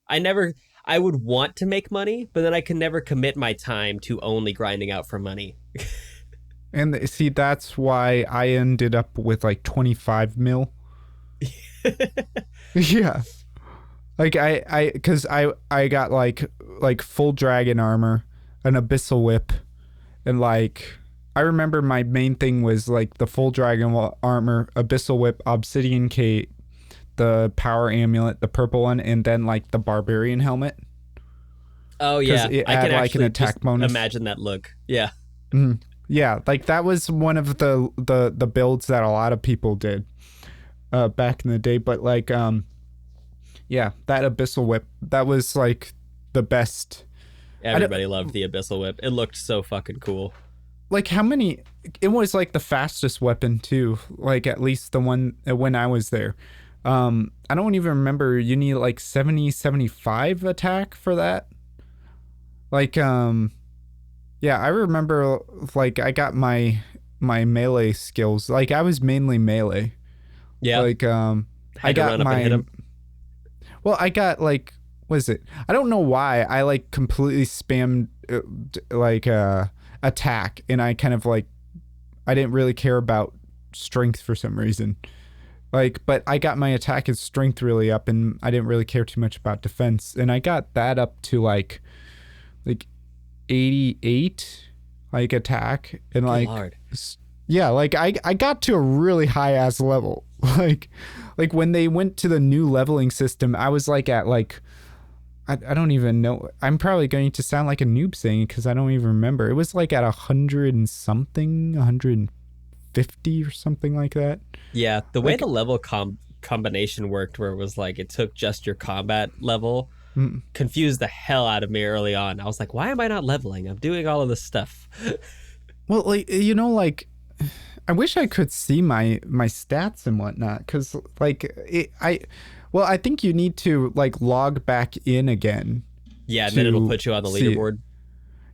I would want to make money, but then I can never commit my time to only grinding out for money. And see, that's why I ended up with like 25 mil. Yeah. Like because I got like full dragon armor, an abyssal whip, and like I remember my main thing was like the full dragon armor, abyssal whip, obsidian cape, the power amulet, the purple one, and then like the barbarian helmet. Oh yeah, It I can had, like, an actually attack just bonus. imagine that look. Yeah. Yeah, like that was one of the builds that a lot of people did back in the day. But like yeah, that abyssal whip, that was like the best. Everybody loved the abyssal whip. It looked so fucking cool. Like how many? It was like the fastest weapon too. Like at least the one when I was there. I don't even remember. You need like 75 attack for that. Like yeah, I remember like I got my melee skills. Like I was mainly melee. Yeah. Like I to got run up and hit him. Well, I got like, what is it? I don't know why I like completely spammed like attack, and I kind of like I didn't really care about strength for some reason. Like, but I got my attack and strength really up, and I didn't really care too much about defense, and I got that up to like 88 like attack, and Good like Lord. yeah, like I got to a really high ass level. Like when they went to the new leveling system, I was like at like I don't even know. I'm probably going to sound like a noob saying it because I don't even remember. It was like at 100 and something, 150 or something like that. Yeah, the way the level combination worked, where it was like it took just your combat level, confused the hell out of me early on. I was like, why am I not leveling? I'm doing all of this stuff. Well, like, you know, like I wish I could see my stats and whatnot, because like I think you need to like log back in again. Yeah, and then it'll put you on the leaderboard.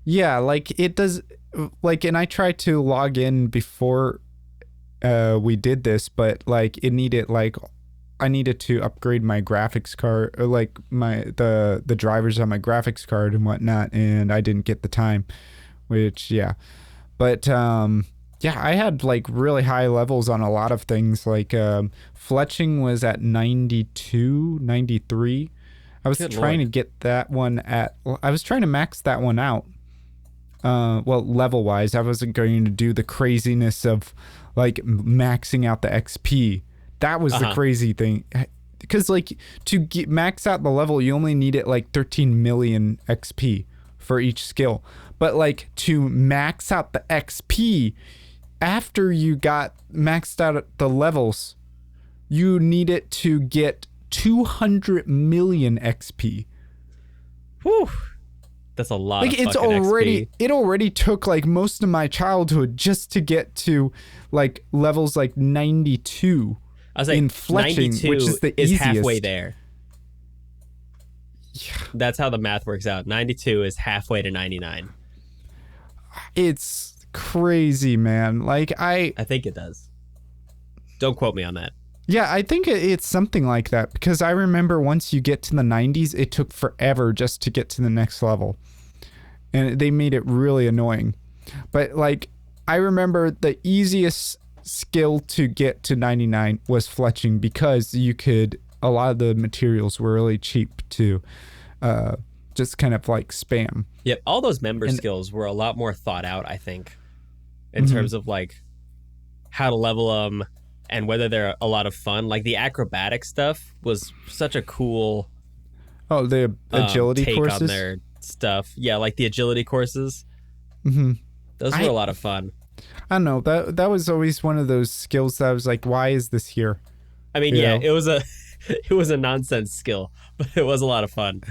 Yeah, like it does. Like, and I tried to log in before we did this, but like it needed like I needed to upgrade my graphics card, or like the drivers on my graphics card and whatnot, and I didn't get the time, which yeah. But yeah, I had like really high levels on a lot of things. Like fletching was at 92, 93. I was trying to get that one I was trying to max that one out. Well, level wise, I wasn't going to do the craziness of like maxing out the XP. That was the crazy thing. Because like to max out the level, you only need it like 13 million XP for each skill. But like to max out the XP after you got maxed out the levels, you needed to get 200 million XP. Whew. That's a lot like of it's fucking already XP. it already took like most of my childhood just to get to like levels like 92 I was like, in fletching, 92 which is the is easiest. halfway there. Yeah. That's how the math works out. 92 is halfway to 99. It's crazy, man. Like I think it does. Don't quote me on that. yeah, I think it's something like that, because I remember once you get to the 90s, it took forever just to get to the next level. And they made it really annoying. But like, I remember the easiest skill to get to 99 was fletching, because you could, a lot of the materials were really cheap to just kind of like spam. Yep, all those member skills were a lot more thought out, I think, in Mm-hmm. terms of like how to level them and whether they're a lot of fun. Like the acrobatic stuff was such a cool Oh, the agility take courses? on their stuff. Yeah, like the agility courses. Mm-hmm. Those were a lot of fun. I don't know. That was always one of those skills that I was like, why is this here? I mean, You yeah, know? it was a nonsense skill, but it was a lot of fun.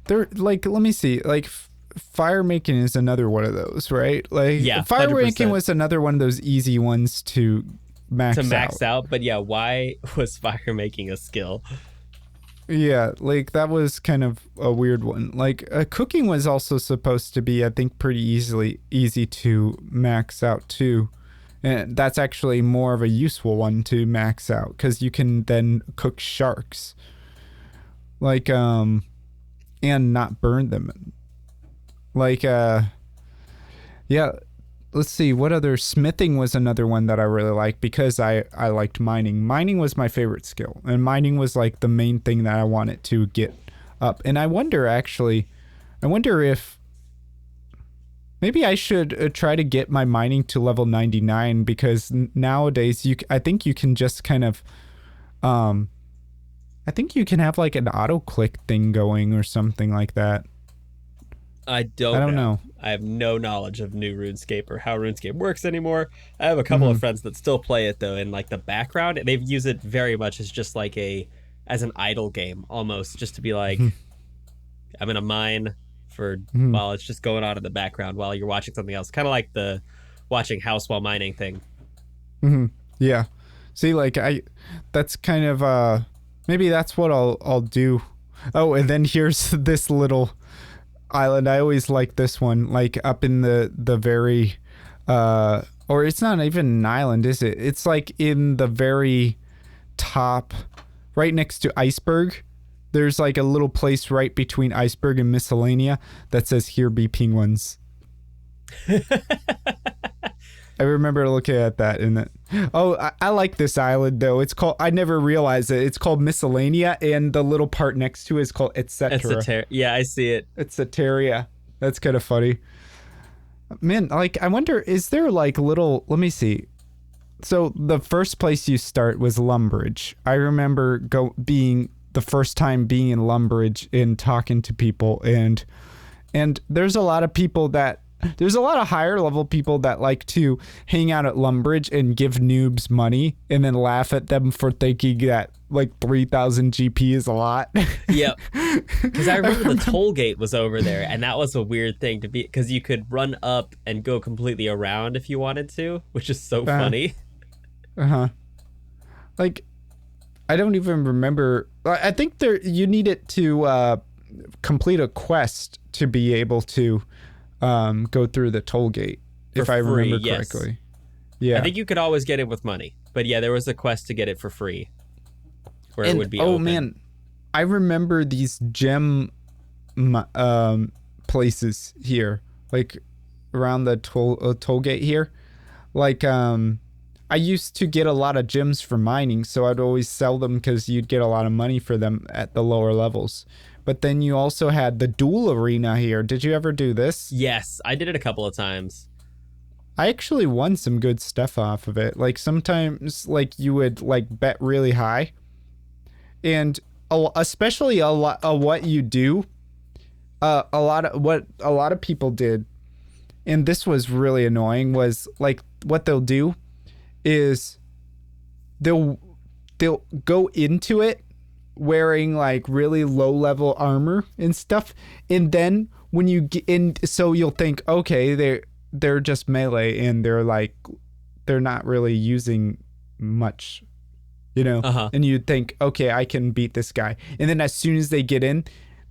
There, like, let me see. Like, fire making is another one of those, right? Like, Yeah, fire 100%. making was another one of those easy ones to max out. But yeah, why was fire making a skill? Yeah, like that was kind of a weird one. Like cooking was also supposed to be, I think, pretty easy to max out too. And that's actually more of a useful one to max out, because you can then cook sharks. Like and not burn them. Like yeah, let's see, what other, smithing was another one that I really liked, because I liked mining. Mining was my favorite skill, and mining was like the main thing that I wanted to get up. And I wonder if maybe I should try to get my mining to level 99, because nowadays I think you can just kind of I think you can have like an auto click thing going or something like that. I don't know. I have no knowledge of new RuneScape or how RuneScape works anymore. I have a couple of friends that still play it though in like the background. They've used it very much as just like as an idle game almost, just to be like, I'm in a mine for while it's just going on in the background while you're watching something else. Kind of like the watching house while mining thing. Yeah. See, like that's kind of maybe that's what I'll do. Oh, and then here's this little island. I always like this one, like up in the very or it's not even an island, is it? It's like in the very top, right next to Iceberg. There's like a little place right between Iceberg and Miscellanea that says, "Here be penguins." I remember looking at that and I like this island though. It's called, I never realized it. It's called Miscellanea, and the little part next to it is called Etc. Yeah, I see it. Etc. That's kind of funny. Man, like I wonder, is there like little, let me see. So the first place you start was Lumbridge. I remember being the first time being in Lumbridge and talking to people, and there's a lot of people that, there's a lot of higher level people that like to hang out at Lumbridge and give noobs money and then laugh at them for thinking that like 3,000 GP is a lot. Yep. Because I remember the toll gate was over there, and that was a weird thing to be, because you could run up and go completely around if you wanted to, which is so funny. Like, I don't even remember. I think you need it to complete a quest to be able to go through the toll gate, if I remember correctly. Yeah, I think you could always get it with money, but yeah, there was a quest to get it for free, where it would be open. Man, I remember these gem places here, like around the toll gate here. Like I used to get a lot of gems for mining, so I'd always sell them because you'd get a lot of money for them at the lower levels. But then you also had the duel arena here. Did you ever do this? Yes, I did it a couple of times. I actually won some good stuff off of it. Like sometimes, like you would like bet really high, and especially a lot of what you do. A lot of what a lot of people did and this was really annoying, was like what they'll do is they'll go into it wearing like really low level armor and stuff, and then when you get in, so you'll think, okay, they're just melee and they're not really using much, you know. And you'd think, okay, I can beat this guy, and then as soon as they get in,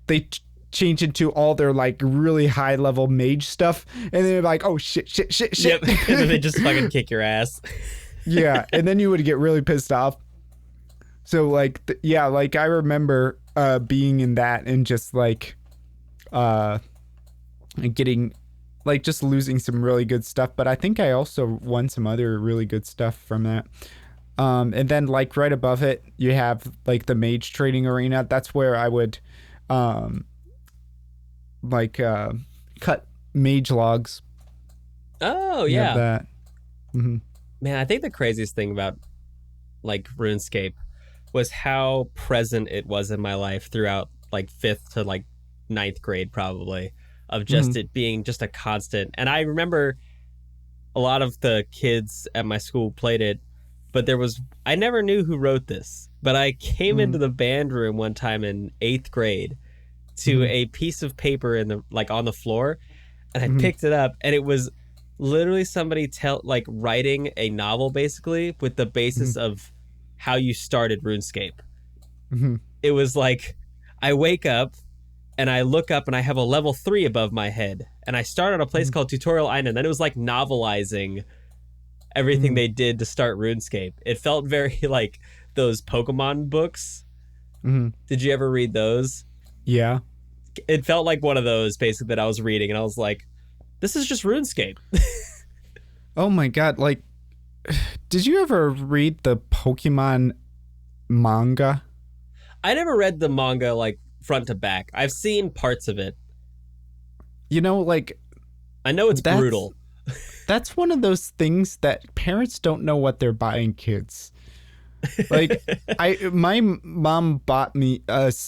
they change into all their like really high level mage stuff, and they're like, oh shit. Yep. And then they just fucking kick your ass. Yeah, and then you would get really pissed off. So like like I remember being in that and just like getting like just losing some really good stuff, but I think I also won some other really good stuff from that. And then like right above it you have like the mage trading arena. That's where I would cut mage logs. Oh yeah. That. Mm-hmm. Man, I think the craziest thing about like RuneScape was how present it was in my life throughout like 5th to like 9th grade, probably, of just it being just a constant. And I remember a lot of the kids at my school played it, but I never knew who wrote this, but I came into the band room one time in 8th grade to a piece of paper on the floor, and I picked it up, and it was literally somebody writing a novel basically with the basis of how you started RuneScape. It was like, I wake up and I look up and I have a level 3 above my head, and I start at a place called Tutorial Island. Then it was like novelizing everything they did to start RuneScape. It felt very like those Pokemon books. Did you ever read those? Yeah. It felt like one of those basically that I was reading, and I was like, this is just RuneScape. Oh my god, like, did you ever read the Pokemon manga? I never read the manga like front to back. I've seen parts of it. You know, like, I know it's brutal. That's one of those things that parents don't know what they're buying kids. Like, my mom bought me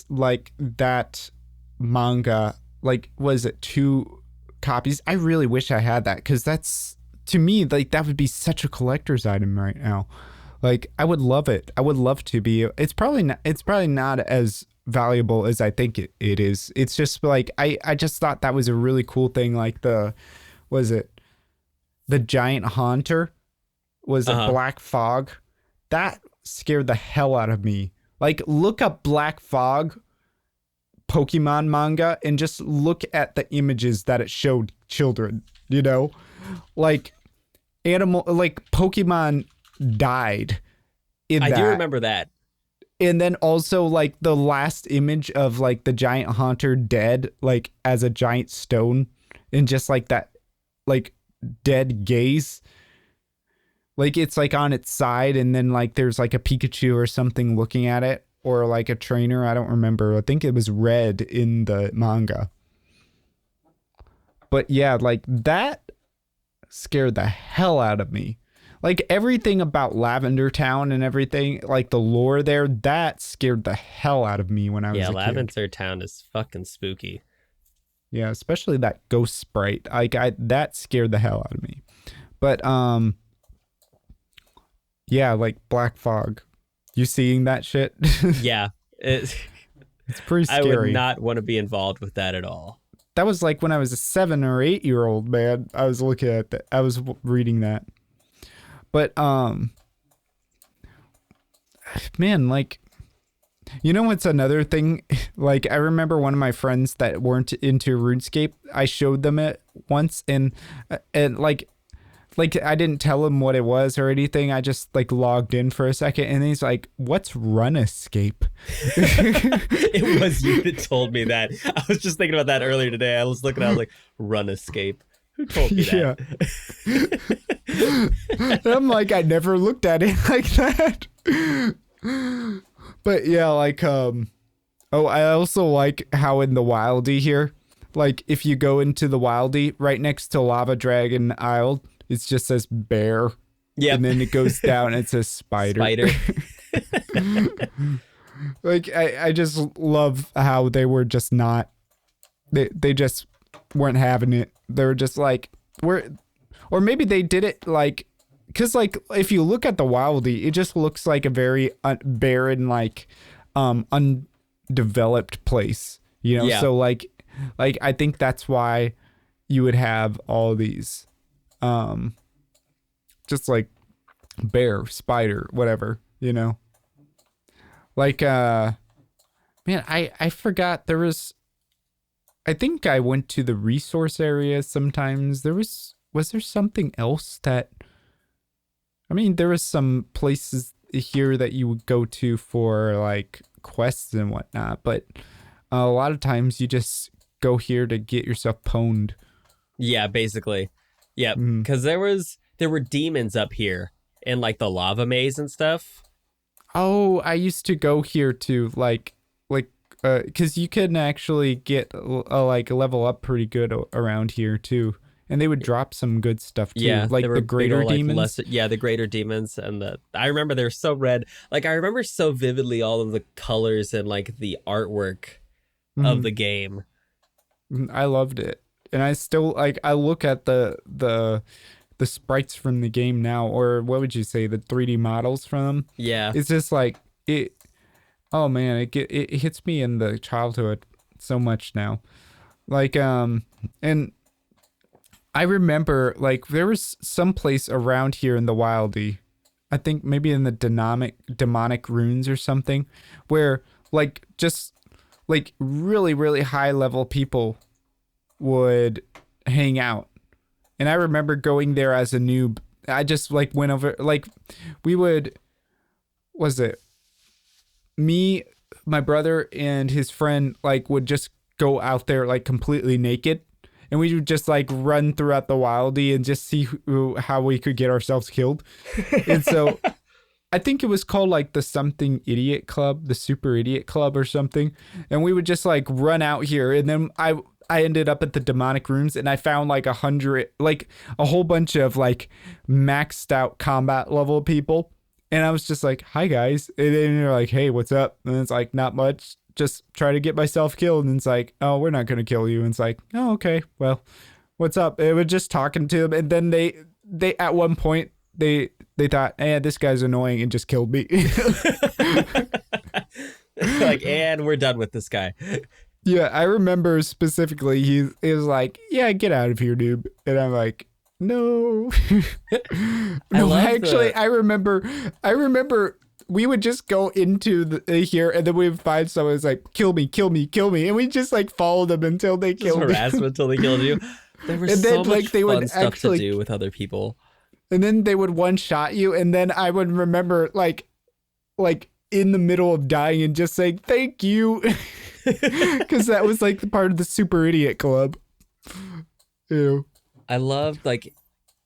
like that manga. Like, was it 2 copies? I really wish I had that, because that's, to me, like, that would be such a collector's item right now. Like, I would love it. I would love to be. It's probably not as valuable as I think it is. It's just like, I just thought that was a really cool thing. Like the giant haunter was a black fog. That scared the hell out of me. Like, look up Black Fog Pokemon manga and just look at the images that it showed children, you know? Like, Pokemon died in that. I do remember that. And then also, like, the last image of, like, the giant haunter dead, like, as a giant stone, and just, like, that, like, dead gaze. Like, it's, like, on its side, and then, like, there's, like, a Pikachu or something looking at it, or, like, a trainer. I don't remember. I think it was red in the manga. But, yeah, like, that scared the hell out of me. Like, everything about Lavender Town and everything, like the lore there, that scared the hell out of me when I was a kid. Yeah, Lavender Town is fucking spooky. Yeah, especially that ghost sprite. Like, that scared the hell out of me. But yeah, like Black Fog. You seeing that shit? Yeah, it's pretty scary. I would not want to be involved with that at all. That was like when I was a 7 or 8 year old, man. I was looking at that. I was reading that. But, man, like, you know what's another thing? Like, I remember one of my friends that weren't into RuneScape, I showed them it once, and like, I didn't tell him what it was or anything. I just, like, logged in for a second, and he's like, what's Runescape? It was you that told me that. I was just thinking about that earlier today. I was looking, I was like, Runescape. Who told me that? Yeah. I'm like, I never looked at it like that. But yeah, like, I also like how in the Wildy here, like, if you go into the Wildy, right next to Lava Dragon Isle, it just says bear. Yeah. And then it goes down and it says spider. Like, I just love how they were just not, they just weren't having it. They were just like, where, or maybe they did it like, because like if you look at the Wildie, it just looks like a very barren, like undeveloped place, you know. Yeah, So like I think that's why you would have all these, just like bear, spider, whatever, you know. Like man, I forgot there was. I think I went to the resource area sometimes. Was there something else that, I mean, there was some places here that you would go to for like quests and whatnot, but a lot of times you just go here to get yourself pwned. yeah, basically. Yep, Mm. because there were demons up here in like the lava maze and stuff. Oh, I used to go here to like because you can actually get like a level up pretty good around here too, and they would drop some good stuff too, Yeah, like the they greater were like demons. less. Yeah, the greater demons and the. I remember they were so red. Like I remember so vividly all of the colors and like the artwork of Mhm. the game. I loved it, and I still like. I look at the sprites from the game now, or what would you say, the 3D models from them. Yeah, It's just like it. Oh man, it hits me in the childhood so much now. Like and I remember like there was some place around here in the Wildie, I think maybe in the demonic runes or something, where like just like really high level people would hang out. And I remember going there as a noob. I just like went over like we would, was it me, my brother and his friend like would just go out there like completely naked, and we would just like run throughout the Wildie and just see how we could get ourselves killed. And so I think it was called like the something idiot club, the super idiot club or something. And we would just like run out here. And then I ended up at the demonic rooms, and I found like 100, like a whole bunch of like maxed out combat level people. And I was just like, hi guys. And then they're like, hey, what's up? And it's like, not much. Just try to get myself killed. And it's like, oh, we're not going to kill you. And it's like, oh, okay. Well, what's up? It was just talking to them. And then they at one point, they thought, this guy's annoying, and just killed me. like, and we're done with this guy. Yeah, I remember specifically he was like, yeah, get out of here, dude. And I'm like, no. No, actually, I remember we would just go into here, and then we would find someone who's like, kill me, kill me, kill me. And we just like followed them until they killed me. Harass them until they killed you. There was and so then, much like, they fun would stuff actually, to do with other people. and then they would one shot you, and then I would remember like in the middle of dying and just saying thank you. Because that was like the part of the super idiot club. Ew. I loved like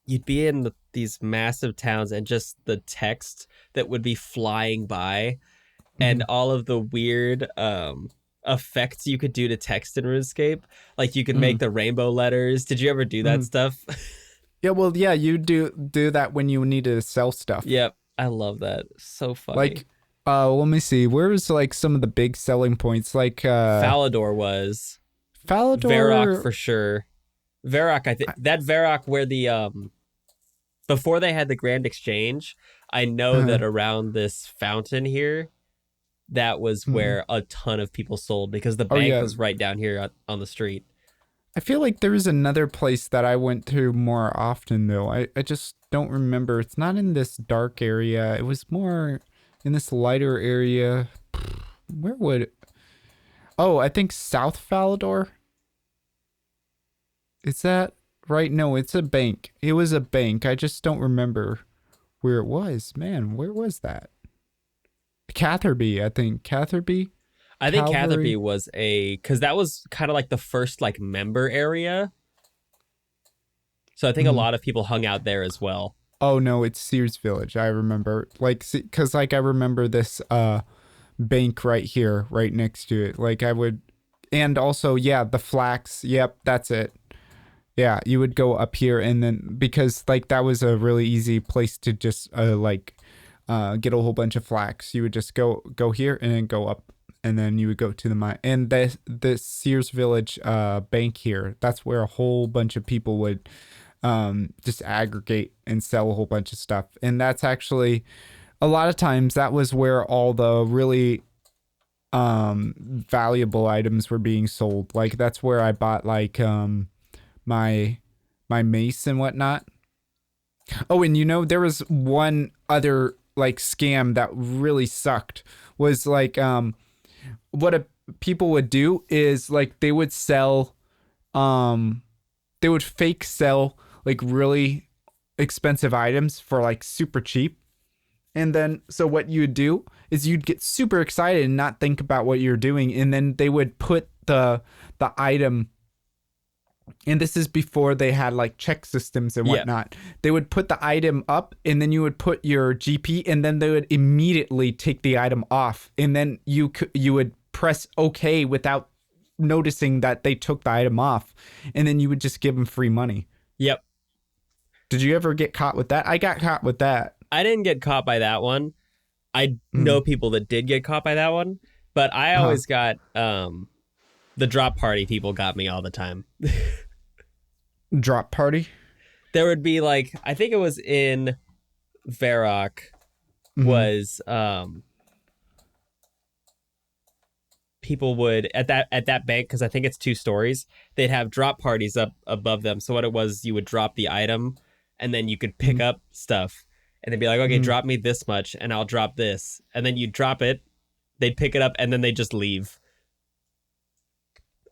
you'd be in these massive towns and just the text that would be flying by and all of the weird effects you could do to text in RuneScape. Like you could make the rainbow letters. Did you ever do that stuff? Yeah, well, yeah, you do that when you need to sell stuff. Yep. I love that. So funny. Like, let me see. Where was like some of the big selling points? Like Falador was. Falador. Varrock for sure. Varrock, I think that Varrock where the before they had the Grand Exchange, I know that around this fountain here, that was where a ton of people sold because the bank was right down here on the street. I feel like there was another place that I went to more often though. I just don't remember. It's not in this dark area. It was more in this lighter area. Where would Oh, I think South Falador. Is that right? No, it's a bank. It was a bank. I just don't remember where it was. Man, where was that? Catherby, I think. Catherby? I think Calvary? Catherby was because that was kind of like the first like member area. So I think a lot of people hung out there as well. Oh no, it's Sears Village. I remember, like, because like I remember this bank right here, right next to it. Like I would, and also yeah, the flax. Yep, that's it. Yeah, you would go up here, and then because like that was a really easy place to just get a whole bunch of flax. You would just go here and then go up, and then you would go to the mine. And the Sears Village bank here, that's where a whole bunch of people would just aggregate and sell a whole bunch of stuff. And that's actually a lot of times that was where all the really valuable items were being sold. Like that's where I bought like my mace and whatnot. Oh, and there was one other like scam that really sucked was like what people would do is like they would sell they would fake sell like really expensive items for like super cheap. And then so what you would do is you'd get super excited and not think about what you're doing, and then they would put the item, and this is before they had like check systems and whatnot. They would put the item up, and then you would put your GP, and then they would immediately take the item off, and then you would press OK without noticing that they took the item off, and then you would just give them free money. Yep. Did you ever get caught with that? I got caught with that. I didn't get caught by that one. I know people that did get caught by that one, but I always got the drop party people got me all the time. Drop party? There would be like, I think it was in Varrock, was people would at that bank, because I think it's 2 stories, they'd have drop parties up above them. So what it was, you would drop the item and then you could pick up stuff. And they'd be like, okay, drop me this much, and I'll drop this. And then you drop it, they'd pick it up, and then they just leave.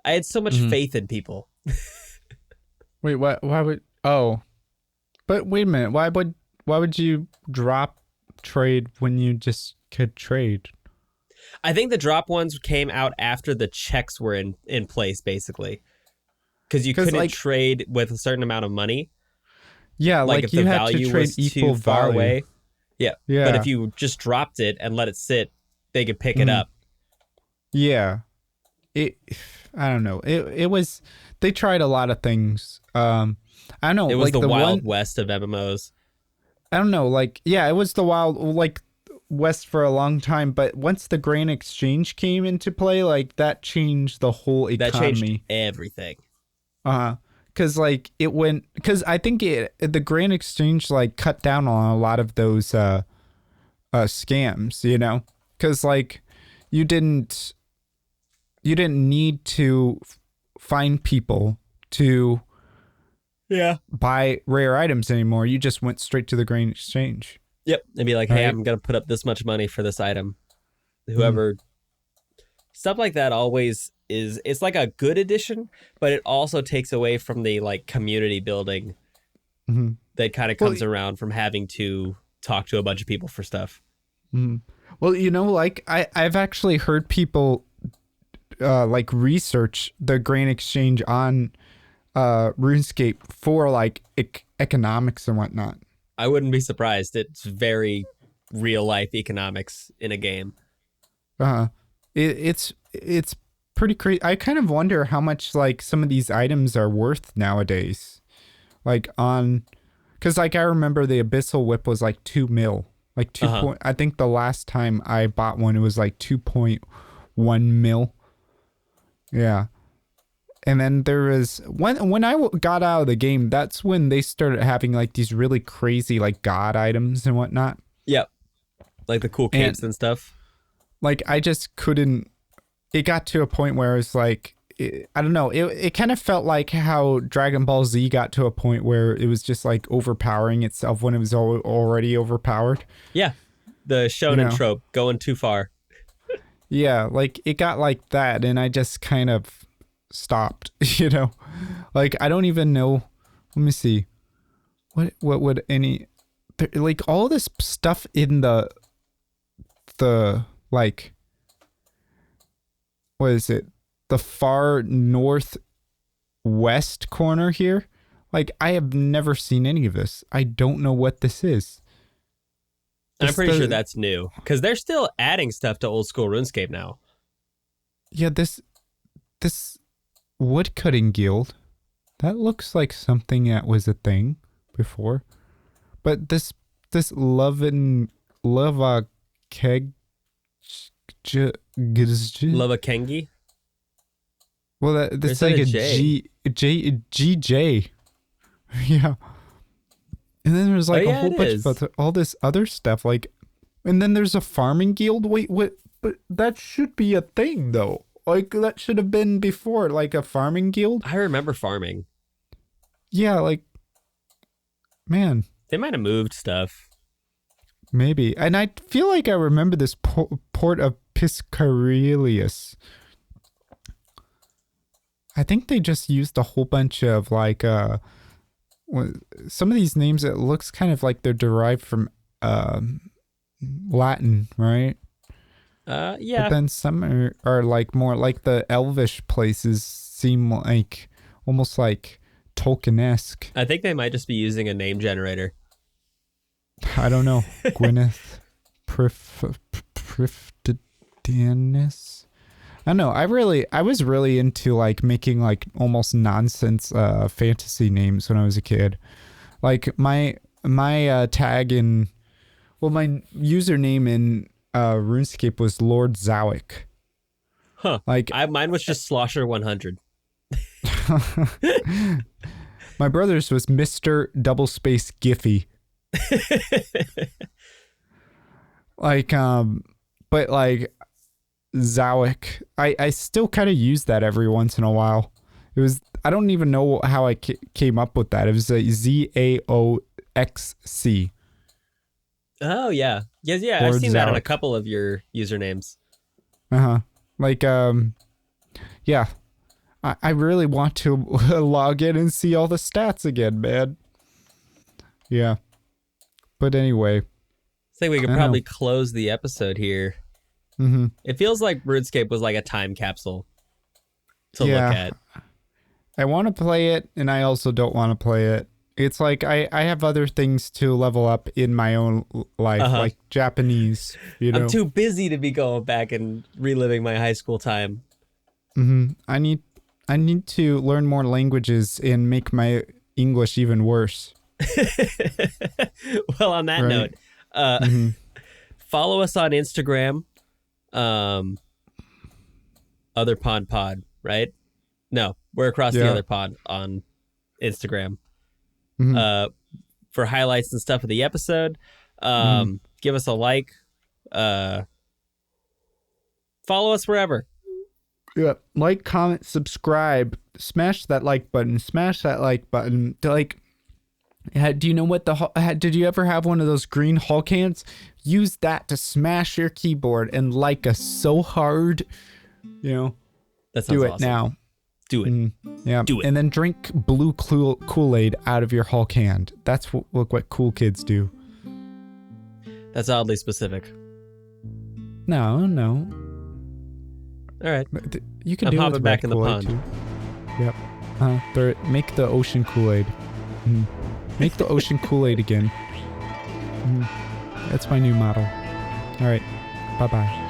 I had so much faith in people. Wait, what? Why would? Oh, but wait a minute. Why would you drop trade when you just could trade? I think the drop ones came out after the checks were in place, basically, because you couldn't like, trade with a certain amount of money. Yeah, like if you had to trade equal far away. Yeah. But if you just dropped it and let it sit, they could pick it up. Yeah. I don't know. It was, they tried a lot of things. I don't know. It was like the Wild West of MMOs. I don't know. Like, yeah, it was the Wild like West for a long time. But once the Grand Exchange came into play, like that changed the whole economy. That changed everything. Because like it went, because I think the Grand Exchange like cut down on a lot of those scams, because like you didn't need to find people to buy rare items anymore. You just went straight to the Grand Exchange. Yep. And be like, hey, I'm gonna put up this much money for this item. Whoever stuff like that always it's like a good addition, but it also takes away from the like community building that kind of comes around from having to talk to a bunch of people for stuff. Well, like I've actually heard people like research the Grand Exchange on RuneScape for like economics and whatnot. I wouldn't be surprised. It's very real life economics in a game. It's pretty crazy. I kind of wonder how much like some of these items are worth nowadays. Like because like I remember the Abyssal Whip was like 2 mil, like 2 I think the last time I bought one it was like 2.1 mil. Yeah. And then there was when I got out of the game, that's when they started having like these really crazy like god items and whatnot. Yep. Like the cool capes and stuff. Like I just couldn't. It got to a point where it's like, I don't know. It kind of felt like how Dragon Ball Z got to a point where it was just like overpowering itself when it was already overpowered. Yeah. The shonen trope going too far. Yeah. Like it got like that. And I just kind of stopped, like, I don't even know. Let me see. What would like all this stuff in the like, what is it? The far northwest corner here. Like I have never seen any of this. I don't know what this is. I'm pretty sure that's new because they're still adding stuff to Old School RuneScape now. Yeah, this woodcutting guild, that looks like something that was a thing before. But this lava keg. Lava Kengi? Well, that's like a GJ. Yeah. And then there's like Oh, a yeah, whole it bunch is. of all this other stuff. Like, and then there's a farming guild. Wait, what? But that should be a thing, though. Like, that should have been before, like a farming guild. I remember farming. Yeah, like, man, They might have moved stuff. maybe. And I feel like I remember this port of Piscarilius. I think they just used a whole bunch of like some of these names. It looks kind of like they're derived from Latin, right? Yeah. But then some are like more like the Elvish places seem like almost like Tolkien-esque. I think they might just be using a name generator. I don't know. Gwyneth Prifdianus. I don't know. I was really into like making like almost nonsense fantasy names when I was a kid. Like my tag in, well, my username in RuneScape was Lord Zowick. Huh. Like mine was just Slosher 100. my brother's was Mr. Double Space Giffy. Like but like Zowick, I still kind of use that every once in a while. It was, I don't even know how I came up with that. It was a ZAOXC. Oh, yeah. Yes, yeah. Lord I've seen that on a Zowick. couple of your usernames. Like yeah. I really want to log in and see all the stats again, man. Yeah. But anyway. I think we could probably close the episode here. Mm-hmm. It feels like RuneScape was like a time capsule to look at. I want to play it, and I also don't want to play it. It's like I have other things to level up in my own life, like Japanese. You know, I'm too busy to be going back and reliving my high school time. Mm-hmm. I need to learn more languages and make my English even worse. Well, on that note, follow us on Instagram. Other pod, right? No, we're across the other pod on Instagram. For highlights and stuff of the episode. Give us a like. Follow us wherever. Yeah, like, comment, subscribe, smash that like button. Like, do you know what did you ever have one of those green Hulk hands? Use that to smash your keyboard and like us so hard. You know, that sounds awesome. Now. Do it. Yeah. Do it. And then drink blue Kool-Aid out of your Hulk hand. That's what cool kids do. That's oddly specific. No. All right. You can I'm do it hopping with back red in the Kool-Aid pond. Too. Yep. Make the ocean Kool-Aid. Make the ocean Kool-Aid again. That's my new motto. All right. Bye-bye.